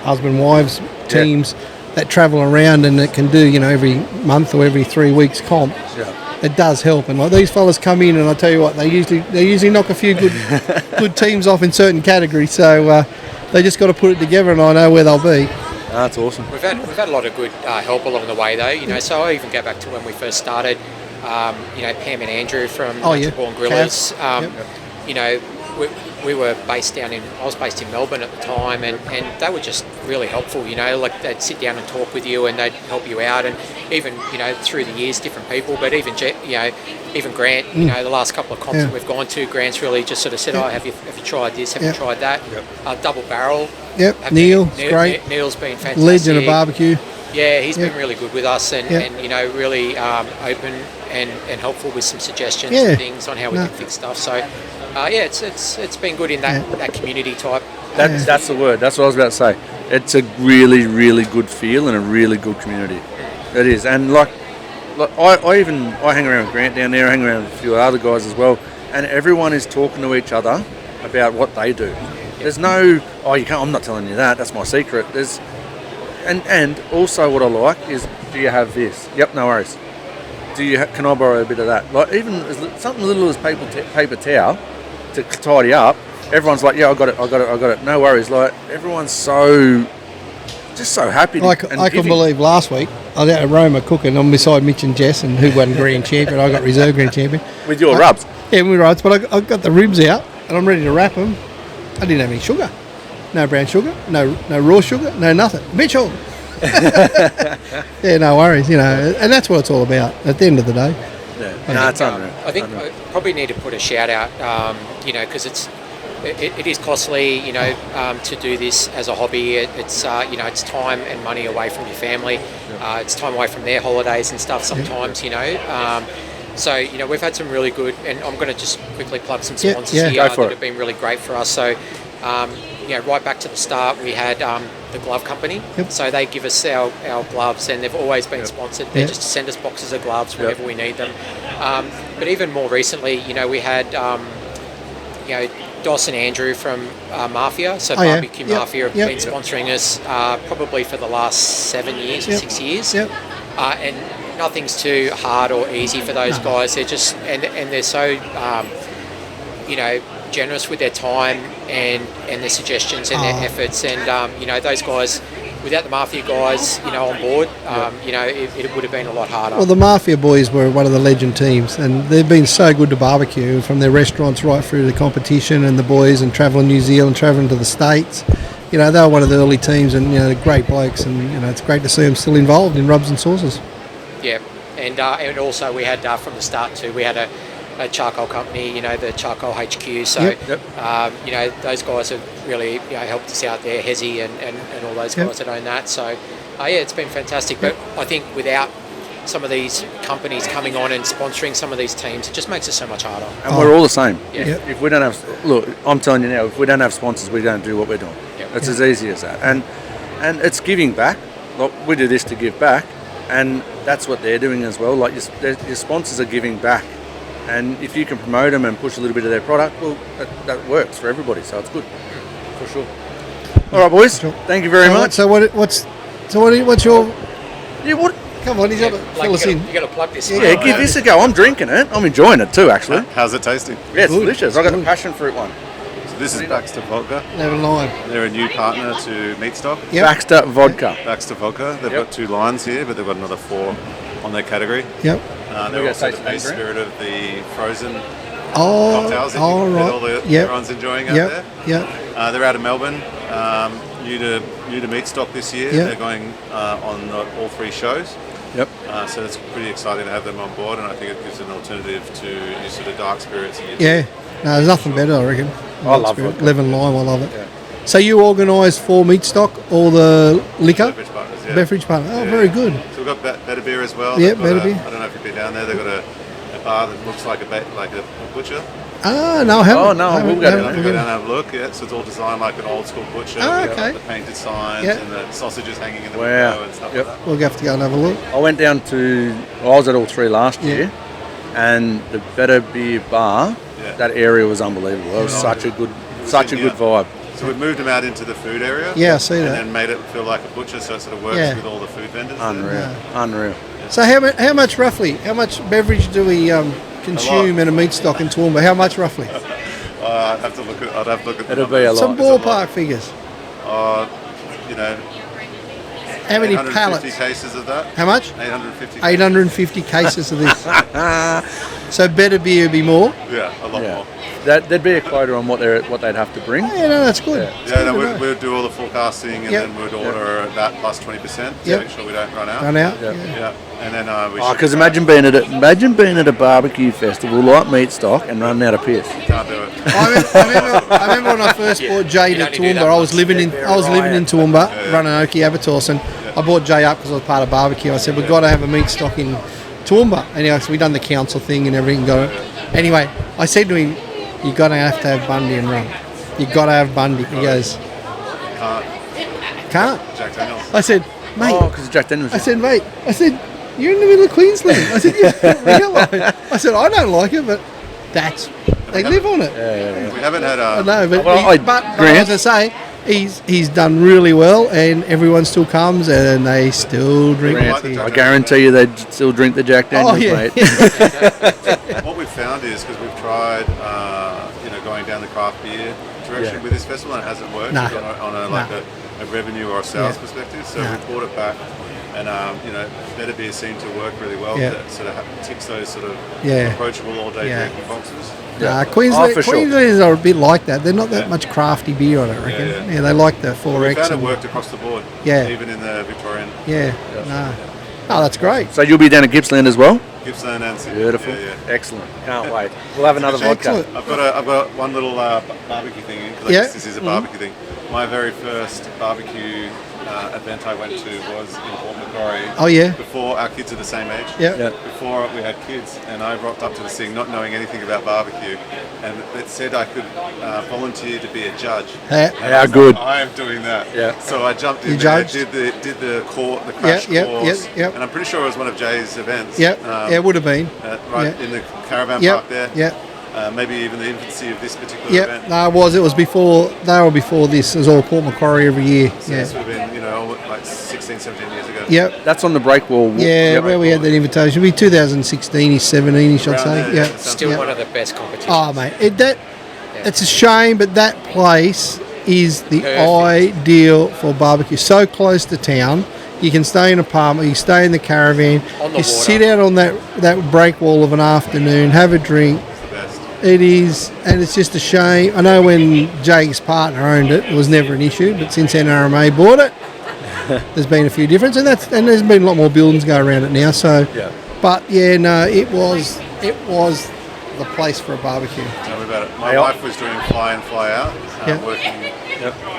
husband wives teams that travel around, and it can do every month or every 3 weeks comp. It does help, and like these fellas come in, and I tell you what, they usually knock a few good teams off in certain categories. So they just got to put it together, and I know where they'll be. That's awesome. We've had a lot of good help along the way, though. So I even go back to when we first started. Pam and Andrew from Born Grillers. We were based I was based in Melbourne at the time, and they were just really helpful, like they'd sit down and talk with you, and they'd help you out, and even, through the years, different people, but even Grant, the last couple of comps that we've gone to, Grant's really just sort of said, have you tried this, have you tried that? Double barrel. Neil's great. Neil's been fantastic. Legend of barbecue. Yeah, he's been really good with us, and really open and helpful with some suggestions and things on how we can fix stuff. So, it's been good in that community type. That's the word. That's what I was about to say. It's a really, really good feel and a really good community. It is, and I hang around with Grant down there. I hang around with a few other guys as well, and everyone is talking to each other about what they do. There's no, you can't. I'm not telling you that. That's my secret. And also what I like is, do you have this? Yep, no worries. Can I borrow a bit of that? Like even something little as paper towel to tidy up. Everyone's like, yeah, I got it. No worries. Like everyone's so happy. I can believe last week I was out at Roma cooking. I'm beside Mitch and Jess, and who won grand champion. I got reserve grand champion with your rubs. Yeah, with rubs. But I got the ribs out, and I'm ready to wrap them. I didn't have any sugar. No brown sugar, no raw sugar, no nothing. Mitchell. Yeah, no worries, and that's what it's all about at the end of the day. It's unreal. I think I probably need to put a shout out, because it is costly, to do this as a hobby. It's time and money away from your family. It's time away from their holidays and stuff sometimes, So, we've had some really good, and I'm going to just quickly plug some sponsors here that have been really great for us. So, right back to the start, we had the glove company. So they give us our gloves, and they've always been sponsored. They just send us boxes of gloves whenever we need them. But even more recently, we had, Dos and Andrew from Mafia, so Barbecue Mafia have been sponsoring us probably for the last 6 years. And nothing's too hard or easy for those guys. They're just, and they're so, generous with their time and their suggestions and their efforts. And, those guys, without the Mafia guys, on board, it would have been a lot harder. Well, the Mafia boys were one of the legend teams, and they've been so good to barbecue, from their restaurants right through the competition, and the boys, and travelling New Zealand, travelling to the States. They were one of the early teams, and they're great blokes, and it's great to see them still involved in rubs and sauces. Yeah, and also we had from the start too. We had a charcoal company, the Charcoal HQ. So, those guys have really helped us out there, Hezi and all those guys that own that. So, it's been fantastic. But I think without some of these companies coming on and sponsoring some of these teams, it just makes it so much harder. And we're all the same. Yeah. If we don't have, look, I'm telling you now, if we don't have sponsors, we don't do what we're doing. It's as easy as that. And it's giving back. Like, we do this to give back, and that's what they're doing as well. Like, your sponsors are giving back. And if you can promote them and push a little bit of their product, well, that works for everybody. So it's good, for sure. All right, boys. Sure. Thank you very much. So what's your? Yeah, what? Come on, he's got to fill us in. You got to plug this. Yeah, give this a go. I'm drinking it. I'm enjoying it too, actually. How's it tasting? Yeah, it's delicious. I got a passion fruit one. So this is Baxter Vodka. Level 9. They're a new partner to Meatstock. Yep. Baxter Vodka. Baxter Vodka. They've got 2 lines here, but they've got another 4 on their category. Yep. They're also the base spirit of the frozen Oh, cocktails that all right. everyone's enjoying out there. Yep. They're out of Melbourne. New to Meatstock this year. Yep. They're going on all 3 shows. Yep. So it's pretty exciting to have them on board, and I think it gives an alternative to your sort of dark spirits. Yeah. No, there's nothing better, I reckon. I love it. Lemon lime, I love it. Yeah. So you organise for Meatstock all the liquor? Beverage partners, yeah. Beverage partner. Oh, very good. So we've got Better Beer as well. Yeah, Better Beer. I don't know if you've been down there. They've got a bar that looks like a butcher. Ah, no, I haven't. Oh, no, we'll go down. Go down and have a look. Yeah, so it's all designed like an old school butcher. Oh, with okay. the painted signs and the sausages hanging in the Wow. window and stuff like that. We'll have to go and have a look. I went down to, I was at all 3 last year, and the Better Beer bar, that area was unbelievable. It was such a good vibe. So we've moved them out into the food area. Yeah, I see that. And then made it feel like a butcher, so it sort of works with all the food vendors. Unreal. So how much beverage do we consume in a Meatstock in Toowoomba? How much roughly? I'd have to look at It'll be a lot. Some ballpark figures. How many 850 pallets? cases of that. How much? 850. 850 cases of this. So Better Beer would be more? Yeah, a lot more. There'd be a quota on what they'd have to bring. Oh, yeah, no, that's good. We'll do all the forecasting, and then we'd order that plus 20% to make sure we don't run out. Yeah. And then because imagine being at a barbecue festival like Meatstock and running out of piss. Can't do it. I remember when I first bought Jay to Toowoomba. I was living in Toowoomba, running Oki Abattoirs, and I bought Jay up because I was part of barbecue. I said we've got to have a Meatstock in Toowoomba. Anyway, so we done the council thing and everything. Anyway, I said to him, "You're gonna have to have Bundy and rum. You got to have Bundy." He goes, "Can't." Jack Daniels. I said, "Mate." Oh, because Jack Daniels. I said, "Mate." I said, "You're in the middle of Queensland." I said, "You don't realise." I said, "I don't like it, but they live on it." We haven't had I know, but, but Grant, as I say, he's done really well, and everyone still comes and they still drink it. I guarantee you they'd still drink the Jack Daniels, mate. What we've found is, because we've tried, going down the craft beer direction with this festival, and it hasn't worked on a revenue or a sales perspective. So we brought it back, and Better Beer seemed to work really well. That sort of ticks those sort of approachable all-day drinking boxes. Queenslanders are a bit like that. They're not that much crafty beer, I don't reckon. Yeah, they like the 4X. We found it worked across the board. Yeah. Even in the Victorian. Oh, that's great. So you'll be down at Gippsland as well? Gippsland and Sydney. Beautiful. Excellent. Can't wait. We'll have another vodka. I've got one little barbecue thing, because I guess this is a barbecue thing. My very first barbecue event I went to was in Port Macquarie. Oh, yeah. Before our kids are the same age. Yeah. Before we had kids, and I rocked up to the thing not knowing anything about barbecue, and it said I could volunteer to be a judge. How good. I am doing that. Yeah. So I jumped in You there, judged? did the crash course, and I'm pretty sure it was one of Jay's events. It would have been. In the caravan park there. Yeah. Maybe even the infancy of this particular event. Yeah, no, it was. It was before. They were before this. It was all Port Macquarie every year. So this would have been, like 16, 17 years ago. Yep. That's on the break wall. Yeah, where we had that invitation. It'd be 2016-ish, 17-ish, I'd say. Still one of the best competitions. Oh, mate. It's a shame, but that place is the Perfect. ideal for barbecue. So close to town. You can stay in an apartment, you can stay in the caravan, On the you water. sit out on that break wall of an afternoon, have a drink. It's the best. It is, and it's just a shame. I know when Jake's partner owned it, it was never an issue, but since NRMA bought it, there's been a few differences, and there's been a lot more buildings go around it now. So, Yeah. but yeah, no, it was the place for a barbecue. Tell me about it. My Hey, wife was doing fly in, fly out, Yeah.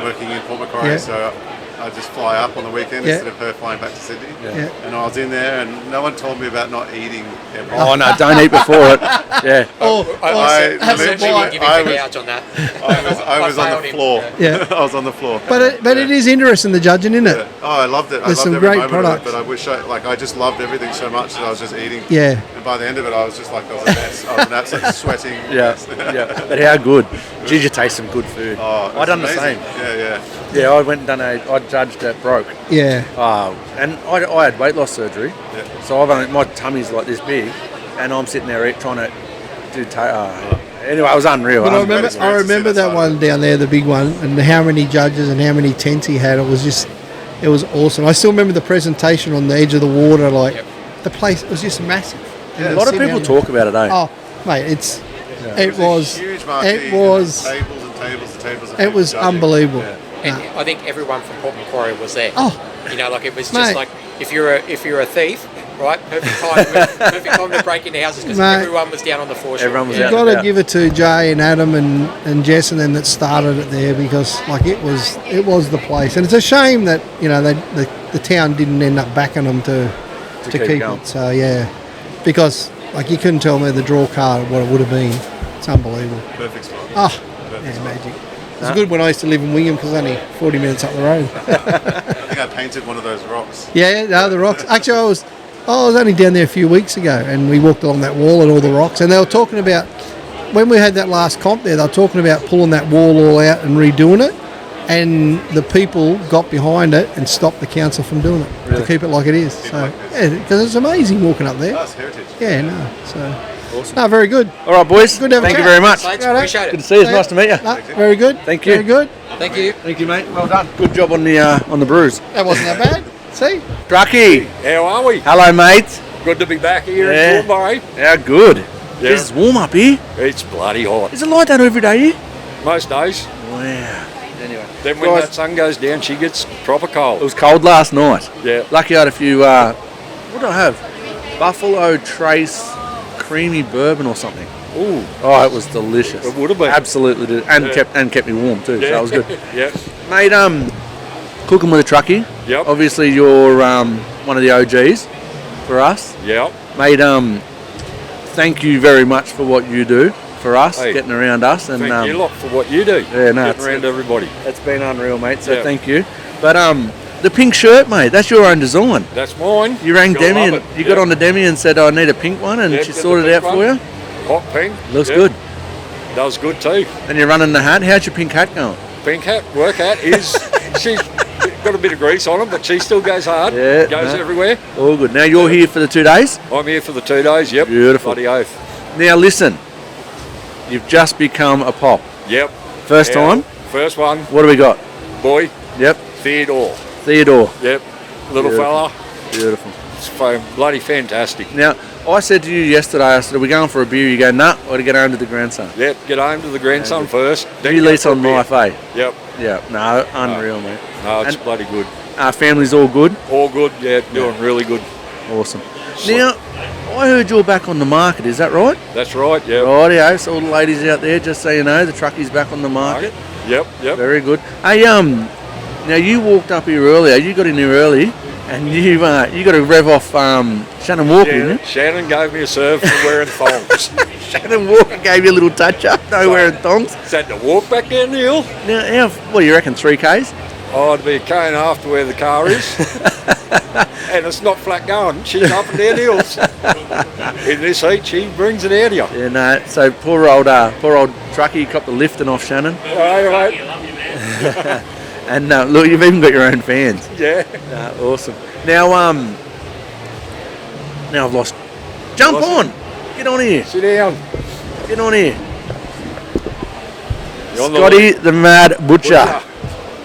working in Port Macquarie, Yeah. so I just fly up on the weekend Yeah. instead of her flying back to Sydney. Yeah. And I was in there, and no one told me about not eating ever. Oh no, don't eat before it. Yeah. I have a literally- bite. Give I him the was- couch on that. I was on failed the him. floor. Yeah. I was on the floor. But it is interesting, the judging, isn't it? Yeah. Oh, I loved it. I There's loved some every great moment of products. it, but I wish I just loved everything so much that I was just eating. Yeah. And by the end of it, I was just like, I was a mess. I was an absolute sweating Yeah, mess. yeah. But how good? Did you taste some good food? Oh, I done the amazing. same. Yeah. Yeah, I went and done I judged at Broke. Yeah. And I had weight loss surgery. Yeah. So my tummy's like this big, and I'm sitting there trying to do. Anyway, it was unreal. But I Unreal. remember, experience to see that that side. one down there, the big one, and how many judges and how many tents he had. It was awesome. I still remember the presentation on the edge of the water. Like the place, it was just massive. And A it lot was of sitting people out there. talk about it, eh? Oh, mate, it was huge marquee. it was tables and tables and tables. Of it people was judging. unbelievable. Yeah. And I think everyone from Port Macquarie was there. Oh. You know, like it was Mate. just like if you're a thief, right? Perfect time to break into houses because Mate. everyone was down on the foreshore. Everyone was You've out got and to about. give it to Jay and Adam and Jess and them that started it there, because like it was the place, and it's a shame that the town didn't end up backing them to keep going. it. So yeah, because like you couldn't tell me the draw card what it would have been. It's unbelievable. Perfect spot. Oh, Perfect yeah, spot. magic. It was good when I used to live in Wingham because only 40 minutes up the road. I think I painted one of those rocks. Yeah, no, the rocks. Actually, I was only down there a few weeks ago, and we walked along that wall and all the rocks, and they were talking about when we had that last comp there. They were talking about pulling that wall all out and redoing it, and the people got behind it and stopped the council from doing it to keep it like it is. So yeah, because it's amazing walking up there. That's heritage. Yeah, no, so awesome. No, very good. All right, boys. Good to have a Thank you chat. very much. Thanks, Righto. appreciate Good it. to see you. It's nice to meet you. No, very good. Thank you. Very good. Thank you. Thank you, mate. Well done. Good job on the brews. That wasn't that bad. See? Drucky. How are we? Hello, mate. Good to be back here Yeah. in Toowoomba. How good. Yeah. It's warm up here. It's bloody hot. Is it like that every day here? Most days. Wow. Anyway. Then when Guys, that sun goes down, she gets proper it cold. was cold last night. Yeah. Lucky I had a few, what did I have? Buffalo Trace creamy bourbon or something. Ooh, Oh, it was delicious. It would have been. Absolutely did. And Yeah. kept me warm too, so yeah. that was good. yeah. Mate, cooking with a truckie. Yep. Obviously you're one of the OGs for us. Yep. Mate, thank you very much for what you do for us, Hey, getting around us, and Thank you lot for what you do. yeah, no, Getting around everybody. it's been unreal, mate. So Yeah. thank you. But the pink shirt, mate, that's your own design. That's mine. You rang Gotta Demi love and it. you got Yeah. on to Demi and said, I need a pink one, and Yeah, she get the sorted it out pink for one. you. Hot pink. Looks Yeah. good. Does good too. And you're running the hat. How's your pink hat going? Pink hat, work hat is she's got a bit of grease on it, but she still goes hard. Yeah, Goes no. everywhere. All good. Now you're here for the 2 days. I'm here for the 2 days. Yep. Beautiful. Bloody oath. Now listen, you've just become a pop. Yep. First Yeah. time. First one. What do we got? Boy. Yep. Theodore. Theodore. Yep. Little Beautiful. fella. Beautiful. It's bloody fantastic. Now, I said to you yesterday, I said, are we going for a beer? You go, nah, I got to get home to the grandson. Yep. Get home to the grandson first. then You go lease for a on beer. life, eh? Yep. Yeah. No, unreal, mate. No, it's And- bloody good. Our family's all good. All good. Yeah. Doing really good. Awesome. Now, I heard you're back on the market, is that right? That's right. Yep. Rightio, so all the ladies out there, just so you know, the truckie's back on the market. Yep. Yep. Very good. Hey, now you walked up here earlier, you got in here early, and you got to rev off Shannon Walker, didn't you? Shannon gave me a serve for wearing thongs. Shannon Walker gave you a little touch up, no wearing thongs. Had to walk back down the hill. Now, what do you reckon, 3Ks? Oh, it'd be a k and a half to where the car is. And it's not flat going. She's up and down hills. In this heat, she brings it out of you. Yeah, no, so poor old truckie copped the lifting off Shannon. All right. And look, you've even got your own fans. Yeah. Awesome. Now, now I've lost. Jump on! Get on here! Sit down. Get on here! Scotty the Mad Butcher.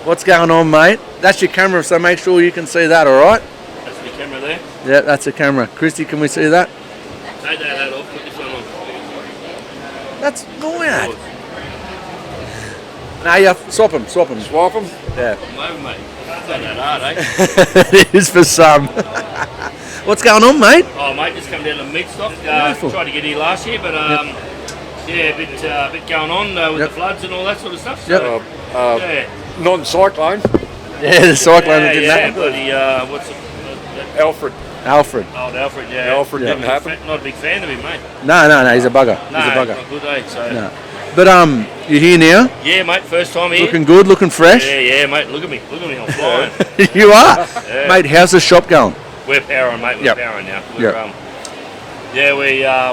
What's going on, mate? That's your camera, so make sure you can see that, all right? That's the camera there. Yeah, that's the camera. Christy, can we see that? Take that off, put this one on. That's weird. Nah, yeah, swap them. Swap them? Yeah. I'm over, mate. It's not that hard, eh? It is for some. What's going on, mate? Oh, mate, just come down to Meatstock. Tried to get here last year, but yeah, a bit going on with the floods and all that sort of stuff. So, Non-cyclone. Yeah, the cyclone that didn't happen. Bloody, what's it? Alfred. Alfred. Old Alfred, yeah. Alfred didn't happen. Not a big fan of him, mate. No, he's a bugger. No, He's a bugger. not good, eh? So. No. But you're here now. Yeah, mate, first time here. Looking good, looking fresh. Yeah, mate, look at me, I'm flying. You are, Yeah. mate. How's the shop going? We're powering, mate. We're powering now. We're,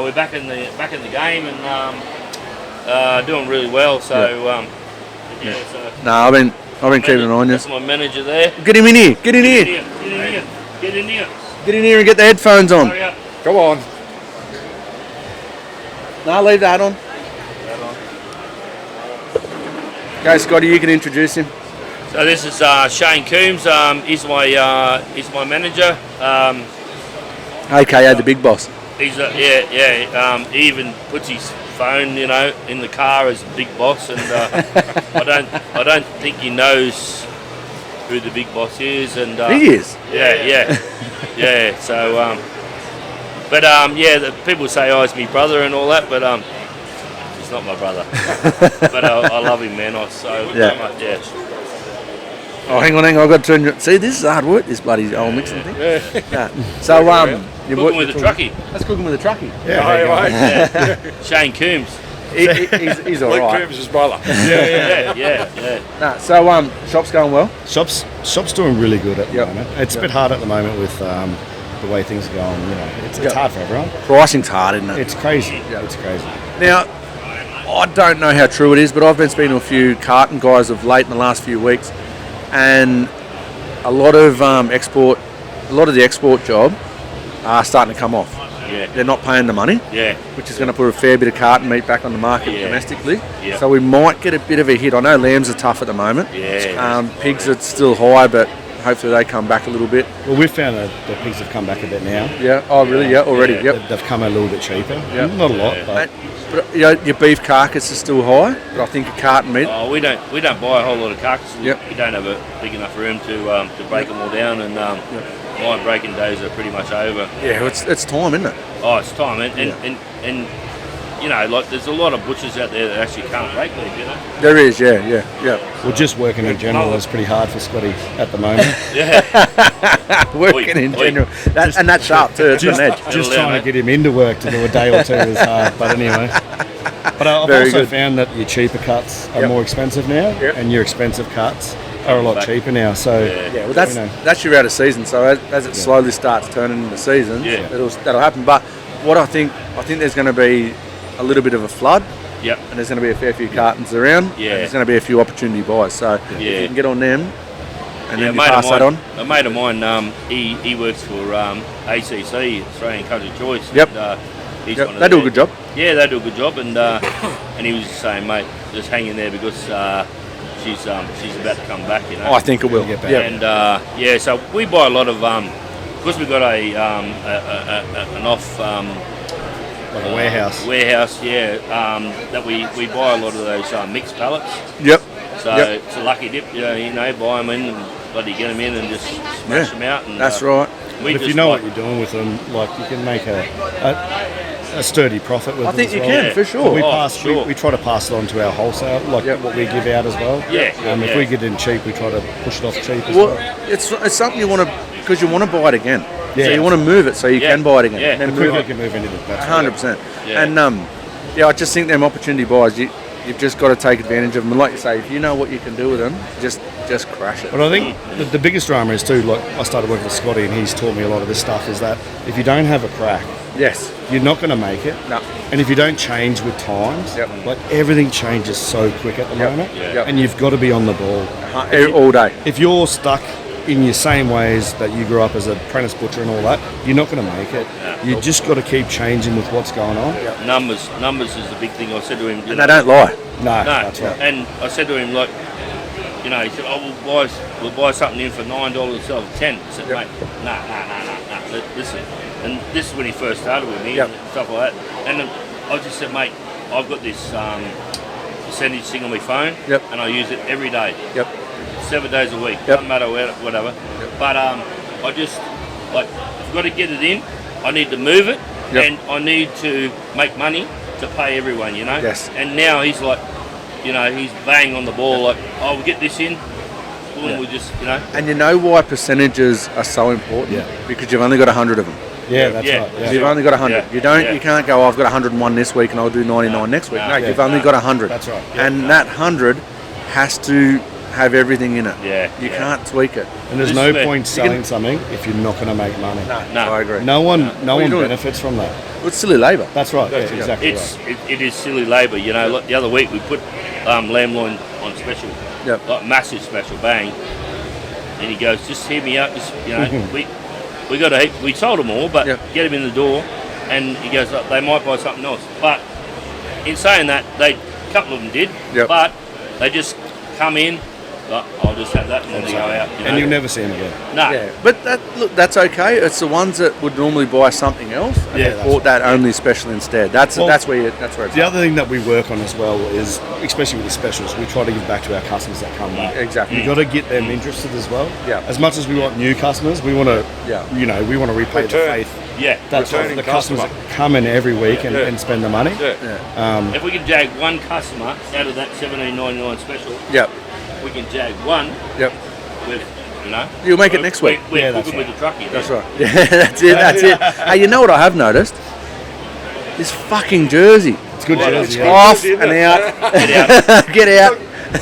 we're back in the game and doing really well. So No, I've been keeping an eye on you. That's my manager there. Get him in here. Get in here. Get in here. Get in here and get the headphones on. Hurry up. Come on. No, leave that on. Okay, Scotty, you can introduce him. So this is Shane Coombs. He's my manager. AKA the big boss. He's he even puts his phone, in the car as big boss, and I don't think he knows who the big boss is. And He is. Yeah. So, the people say he's my brother and all that, but he's not my brother. But I love him, man. Yeah. Oh, hang on. I've got to turn you. See, this is hard work, this bloody old mixing thing. Yeah. So, cooking with a truckie. That's cooking with a truckie. Yeah. Shane Coombs. He's all Luke right. Coombs' brother. Yeah. Nah, so, shop's going well? Shop's doing really good at the moment. It's a bit hard at the moment with the way things are going. It's hard for everyone. Pricing's hard, isn't it? It's crazy. It's crazy. Now, I don't know how true it is, but I've been speaking to a few carton guys of late in the last few weeks, and a lot of the export job are starting to come off. Yeah. They're not paying the money. Yeah. Which is going to put a fair bit of carton meat back on the market domestically. Yeah. So we might get a bit of a hit. I know lambs are tough at the moment. Yeah. Pigs are still high, but hopefully they come back a little bit. Well, we've found that the pigs have come back a bit now. Yeah. Oh, really? Yeah. Already. Yeah, Yep. They've come a little bit cheaper. Yep. Not a lot, but But your beef carcass is still high. But I think a carton meat. Oh, we don't buy a whole lot of carcasses. Yep. We don't have a big enough room to break them all down, and my breaking days are pretty much over. Yeah. It's time, isn't it? Oh, it's time, and there's a lot of butchers out there that actually can't break beef. There is. Yeah. well, just working in general is pretty hard for Scotty at the moment. Working in general, and that's sharp too. It's an edge. Just trying to get him into work to do a day or two is hard. But anyway. But I've Very also good. found that your cheaper cuts are more expensive now, and your expensive cuts are a lot cheaper now. So well, that's your out of season. So as it slowly starts turning into season, that'll happen. But what I think there's going to be a little bit of a flood. Yep. And there's going to be a fair few cartons around. Yeah. And there's going to be a few opportunity buys. So if you can get on them, and then you pass that on. A mate of mine, he works for ACC, Australian Country Choice. Yep. And, they do a good job. Yeah, they do a good job, and he was just saying, mate, just hang in there because she's about to come back. Oh, I think it will. And so we buy a lot of because we've got an off. Like a warehouse. That we buy a lot of those mixed pallets. Yep. So it's a lucky dip, buy them in and bloody get them in and just smash them out. And, that's right. But if you know what you're doing with them, like you can make a sturdy profit with them. I think as you well. can, for sure. We try to pass it on to our wholesale, like what we give out as well. If we get in cheap, we try to push it off cheap as well. It's something you want to, because you want to buy it again. Yeah. So you want to move it so you can buy it again. Yeah. And The quicker you can move into it, that's 100%. Yeah. And I just think them opportunity buys, you've just got to take advantage of them. And like you say, if you know what you can do with them, just crash it. But I think the biggest drama is too, like I started working with Scotty and he's taught me a lot of this stuff, is that if you don't have a crack, yes, you're not going to make it. No. And if you don't change with times, like everything changes so quick at the moment, and you've got to be on the ball all day. If you're stuck in your same ways that you grew up as an apprentice butcher and all that, you're not going to make it. You just got to keep changing with what's going on. Numbers is the big thing. I said to him, and they don't lie. No, that's right. And I said to him, like, you know, he said, "Oh, we'll buy something in for $9 instead of 10." I said, "Mate, nah. Listen." And this is when he first started with me and stuff like that. And I just said, "Mate, I've got this percentage thing on my phone, and I use it every day. 7 days a week. Doesn't matter whatever. But I just like I've got to get it in. I need to move it, and I need to make money to pay everyone. You know. Yes. And now he's like, you know, he's bang on the ball. Like, oh, we'll get this in. Boom, we just, you know. And you know why percentages are so important? Because you've only got 100 of them. Yeah, that's right. Yeah. You've only got 100. Yeah. You don't. You can't go, I've got 101 this week and I'll do 99 next week. No, you've only got 100. That's right. And that 100 has to have everything in it. Yeah. You can't tweak it. And there's no point selling something if you're not going to make money. No, I agree. No one benefits from that. It's silly labour. That's right. That's exactly It is silly labour. You know, like the other week we put lamb loin on special. Like massive special, bang. And he goes, just hear me out. Just, you know, we got a heap. We sold them all, but get them in the door. And he goes, they might buy something else. But in saying that, a couple of them did. But they just come in. Like, I'll just have that and then they go out. You know? And you'll never see them again. No. Yeah, but that's okay. It's the ones that would normally buy something else and they bought that only special instead. That's where it's the other thing that we work on as well is, especially with the specials, we try to give back to our customers that come back. Exactly. You've got to get them interested as well. Yeah. As much as we want new customers, we want to, we want to repay the faith. Yeah. That's the customers that come in every week and spend the money. If we can jag one customer out of that $17.99 special. We can jag one. With, you know. You'll make it next week. We're cooking with the truckie. That's right. Yeah, that's it. Hey, you know what I have noticed? This fucking jersey. It's good jersey. Off and out. Get out.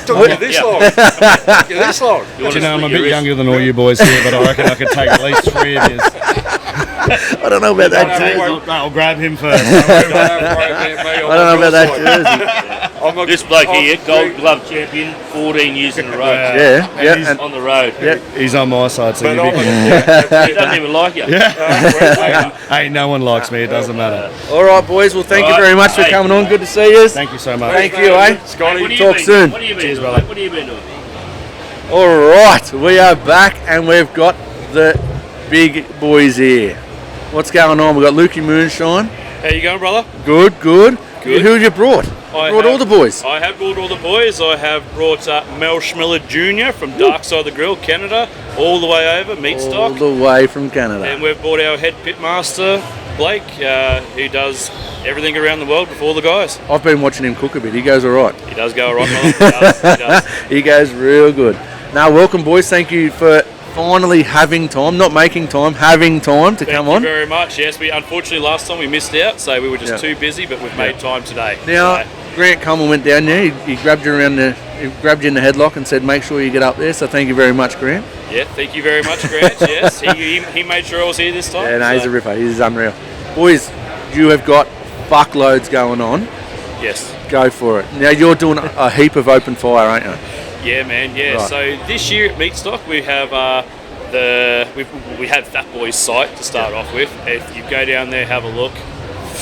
Took you this long. Took you this long. Do you know, I'm a bit younger than all you boys here, but I reckon I could take at least 3 of you. I don't know about that jersey. I'll grab him first. I don't know about that jersey. This bloke here, Gold Glove champion, 14 years in a row. Yeah, he's on the road. He's on my side, so He you doesn't even like you. Hey, no one likes me. It doesn't matter. All right, boys. Well, thank you very much for coming on. Good to see you. Thank you so much. Thank you, eh? Scotty, talk soon. What have you been Cheers, doing? brother. What have you been doing? All right, we are back and we've got the big boys here. What's going on? We've got Lukey Moonshine. How you going, brother? Good. Who have you brought? All the boys. I have brought all the boys. I have brought Mel Schmiller Jr. from Dark Side of the Grill, Canada, all the way over, Meatstock. All the way from Canada. And we've brought our head pitmaster, Blake, who does everything around the world before the guys. I've been watching him cook a bit. He goes all right. He does go all right, brother. He does. He goes real good. Now, welcome, boys. Thank you for finally having time, not making time, having time to come on. Thank you very much. Yes, we unfortunately last time we missed out, so we were just too busy, but we've made time today. Now, Grant Cummel went down there. He grabbed you in the headlock and said, "Make sure you get up there." So thank you very much, Grant. Yeah, thank you very much, Grant. Yes, he made sure I was here this time. Yeah, no, he's a ripper. He's unreal. Boys, you have got fuckloads going on. Yes. Go for it. Now you're doing a heap of open fire, aren't you? Yeah, man. Yeah. Right. So this year at Meatstock we have we had Fat Boy's site to start off with. If you go down there, have a look.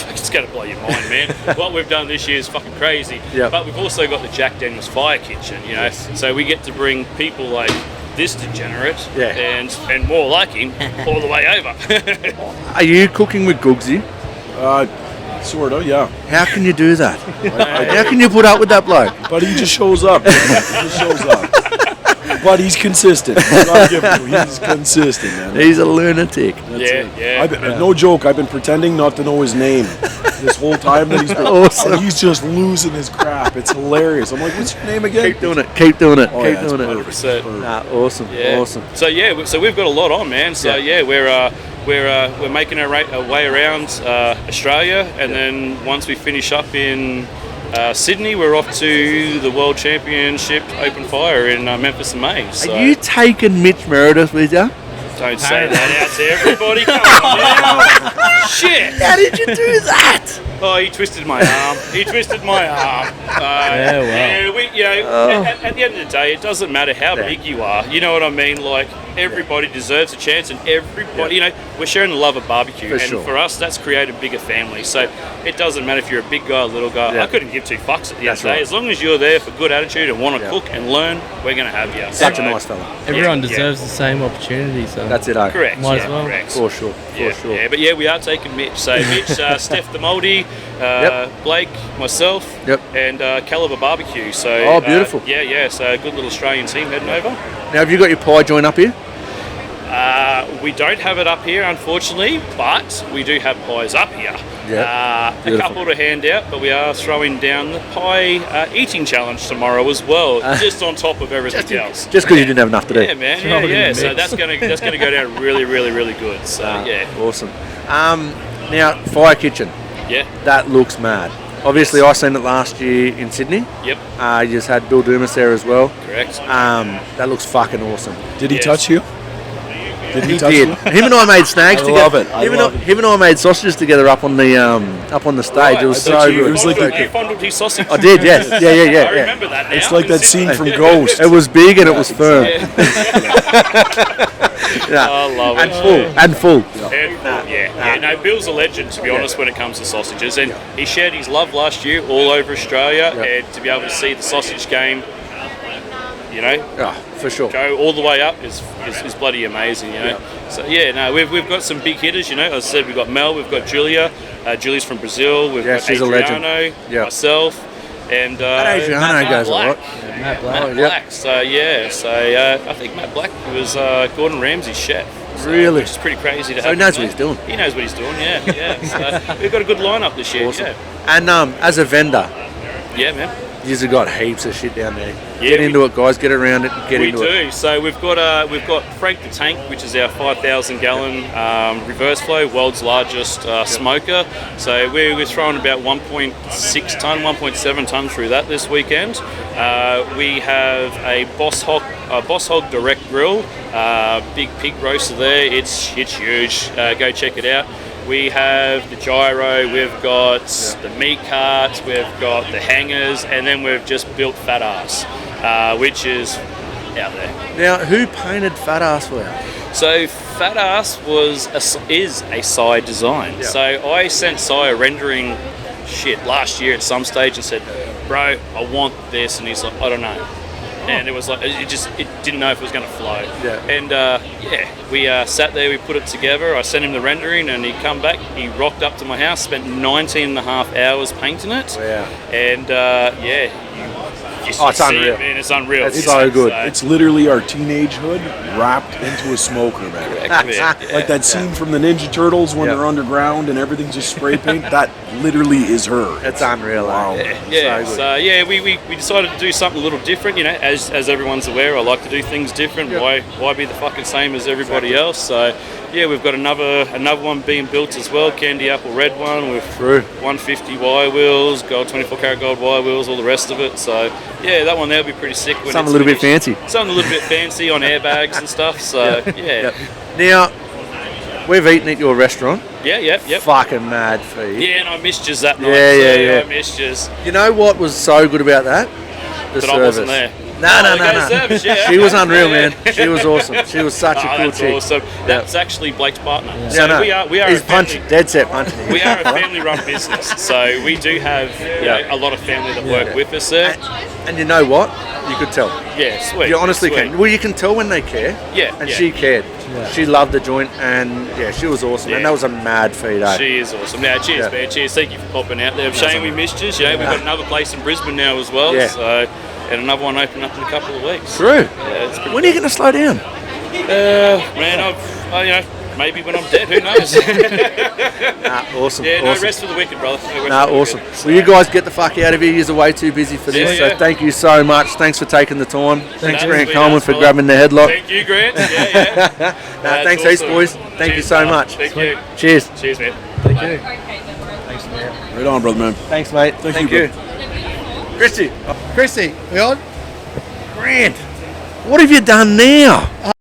It's going to blow your mind, man. What we've done this year is fucking crazy. Yep. But we've also got the Jack Daniel's Fire Kitchen, you know. Yes. So we get to bring people like this degenerate and more like him all the way over. Are you cooking with Googsy? Sort of, yeah. How can you do that? How can you put up with that bloke? But he just shows up. But he's consistent. He's consistent, man. He's a lunatic. No joke, I've been pretending not to know his name this whole time that he's been. Awesome. And he's just losing his crap. It's hilarious. I'm like, what's your name again? Keep doing it. Keep doing it. Oh, keep yeah, doing it. 100%. Nah, awesome. Yeah. Awesome. So so we've got a lot on, man. So we're making our way around Australia, and then once we finish up in Sydney, we're off to the World Championship Open Fire in Memphis and May. So Are you taking Mitch Meredith with you? don't say that out to everybody. Come on now. Shit. How did you do that? Oh, he twisted my arm. He twisted my arm. Yeah, wow. At the end of the day, it doesn't matter how big you are. You know what I mean? Like, everybody deserves a chance, and everybody, we're sharing the love of barbecue. For us, that's created a bigger family. So it doesn't matter if you're a big guy or a little guy. I couldn't give two fucks at the end of the day. As long as you're there for good attitude and want to cook and learn, we're going to have you. Such a nice fella. Everyone deserves the same opportunity, so that's it, eh? Correct. Might as well. Correct. For sure. Yeah, but we are taking Mitch. So Mitch, Steph the Moldy, Blake, myself, and Caliber Barbecue. So beautiful. So a good little Australian team heading over. Now, have you got your pie joint up here? We don't have it up here, unfortunately, but we do have pies up here. A couple to hand out, but we are throwing down the pie eating challenge tomorrow as well, just on top of everything else. Just because you didn't have enough to do. Yeah, man. Yeah. So that's gonna go down really, really, really good. So awesome. Now, Fire Kitchen. Yeah. That looks mad. Obviously, I seen it last year in Sydney. Yep. You just had Bill Dumas there as well. Correct. That looks fucking awesome. Did he touch you? He did. Him and I made snags together. Love it. Him and I made sausages together up on the stage. It was so good. It was like you fondled his sausage. I did, yes. Yeah. I remember that now. It's like that scene from Ghost. It was big and it was firm. I love it. And full. No, Bill's a legend, to be honest, when it comes to sausages. And he shared his love last year all over Australia. And to be able to see the sausage game, for sure, go all the way up is bloody amazing, So we've got some big hitters, As I said, we've got Mel, we've got Julia. Julia's from Brazil. We've got she's Adriano, a legend. myself, and Adriano Matt goes Black. a lot. Matt Black. So I think Matt Black was Gordon Ramsay's chef. Really? Which is pretty crazy to have. So he knows what he's doing. He knows what he's doing. Yeah. So we've got a good lineup this year. Awesome. Yeah. And as a vendor, man. You've got heaps of shit down there. Yeah, get into it, guys. Get around it. Get into it. We do. So we've got Frank the Tank, which is our 5,000 gallon reverse flow, world's largest smoker. So we're throwing about 1.6 ton, 1.7 ton through that this weekend. We have a Boss Hog direct grill, big pig roaster there. It's huge. Go check it out. We have the gyro, we've got the meat carts, we've got the hangers, and then we've just built Fat Ass, which is out there. Now, who painted Fat Ass for you? So Fat Ass is a Sai design. So I sent Sai a rendering last year at some stage and said, bro, I want this, and he's like, I don't know. And it was like, it didn't know if it was going to flow. And we sat there, we put it together. I sent him the rendering, and he come back. He rocked up to my house, spent 19 and a half hours painting it. Wow. And it's unreal. Man, it's unreal. It's so good. It's literally our teenage hood wrapped into a smoker, man. Like that scene from the Ninja Turtles when they're underground and everything's just spray paint. That literally is her. It's unreal. Wow. We decided to do something a little different. As everyone's aware, I like to do things different. Why be the fucking same as everybody else? So we've got another one being built as well. Candy apple red one with 150 wire wheels, gold 24 karat gold wire wheels, all the rest of it. So that one there'll be pretty sick. Something a little bit fancy. Something a little bit fancy on airbags and stuff. So Now, we've eaten at your restaurant. Yep. Fucking mad feed. Yeah, and I missed you that night. Yeah. I missed you. You know what was so good about that? The service. I wasn't there. No. Service, She was unreal, man. She was awesome. She was such a cool that's chick. Awesome. That's actually Blake's partner. Yeah. So we are He's dead set punching. We are a family-run business, so we do have a lot of family that work with us there. And you know what? You could tell. Yeah, sweet. You honestly can. Well, you can tell when they care. Yeah. And she cared. Yeah. She loved the joint, and she was awesome. And that was a mad feed, eh? She is awesome. Now, cheers, man. Cheers. Thank you for popping out there. Shane, we missed you. We've got another place in Brisbane now as well. Yeah. So, and another one opening up in a couple of weeks. True. Yeah, when are you going to slow down? Man, maybe when I'm dead. Who knows? Awesome. Yeah, no awesome. Rest for the wicked, brother. Awesome. Well, you guys get the fuck out of here. You're way too busy for this. So thank you so much. Thanks for taking the time. Thanks, Grant Coleman, for grabbing the headlock. Thank you, Grant. Yeah. Thanks, East boys. Thank you so much. Thank you. Cheers. Cheers, man. Thank you. Thanks, man. Right on, brother, man. Thanks, mate. Thank you. Christy, we on? Grant, what have you done now?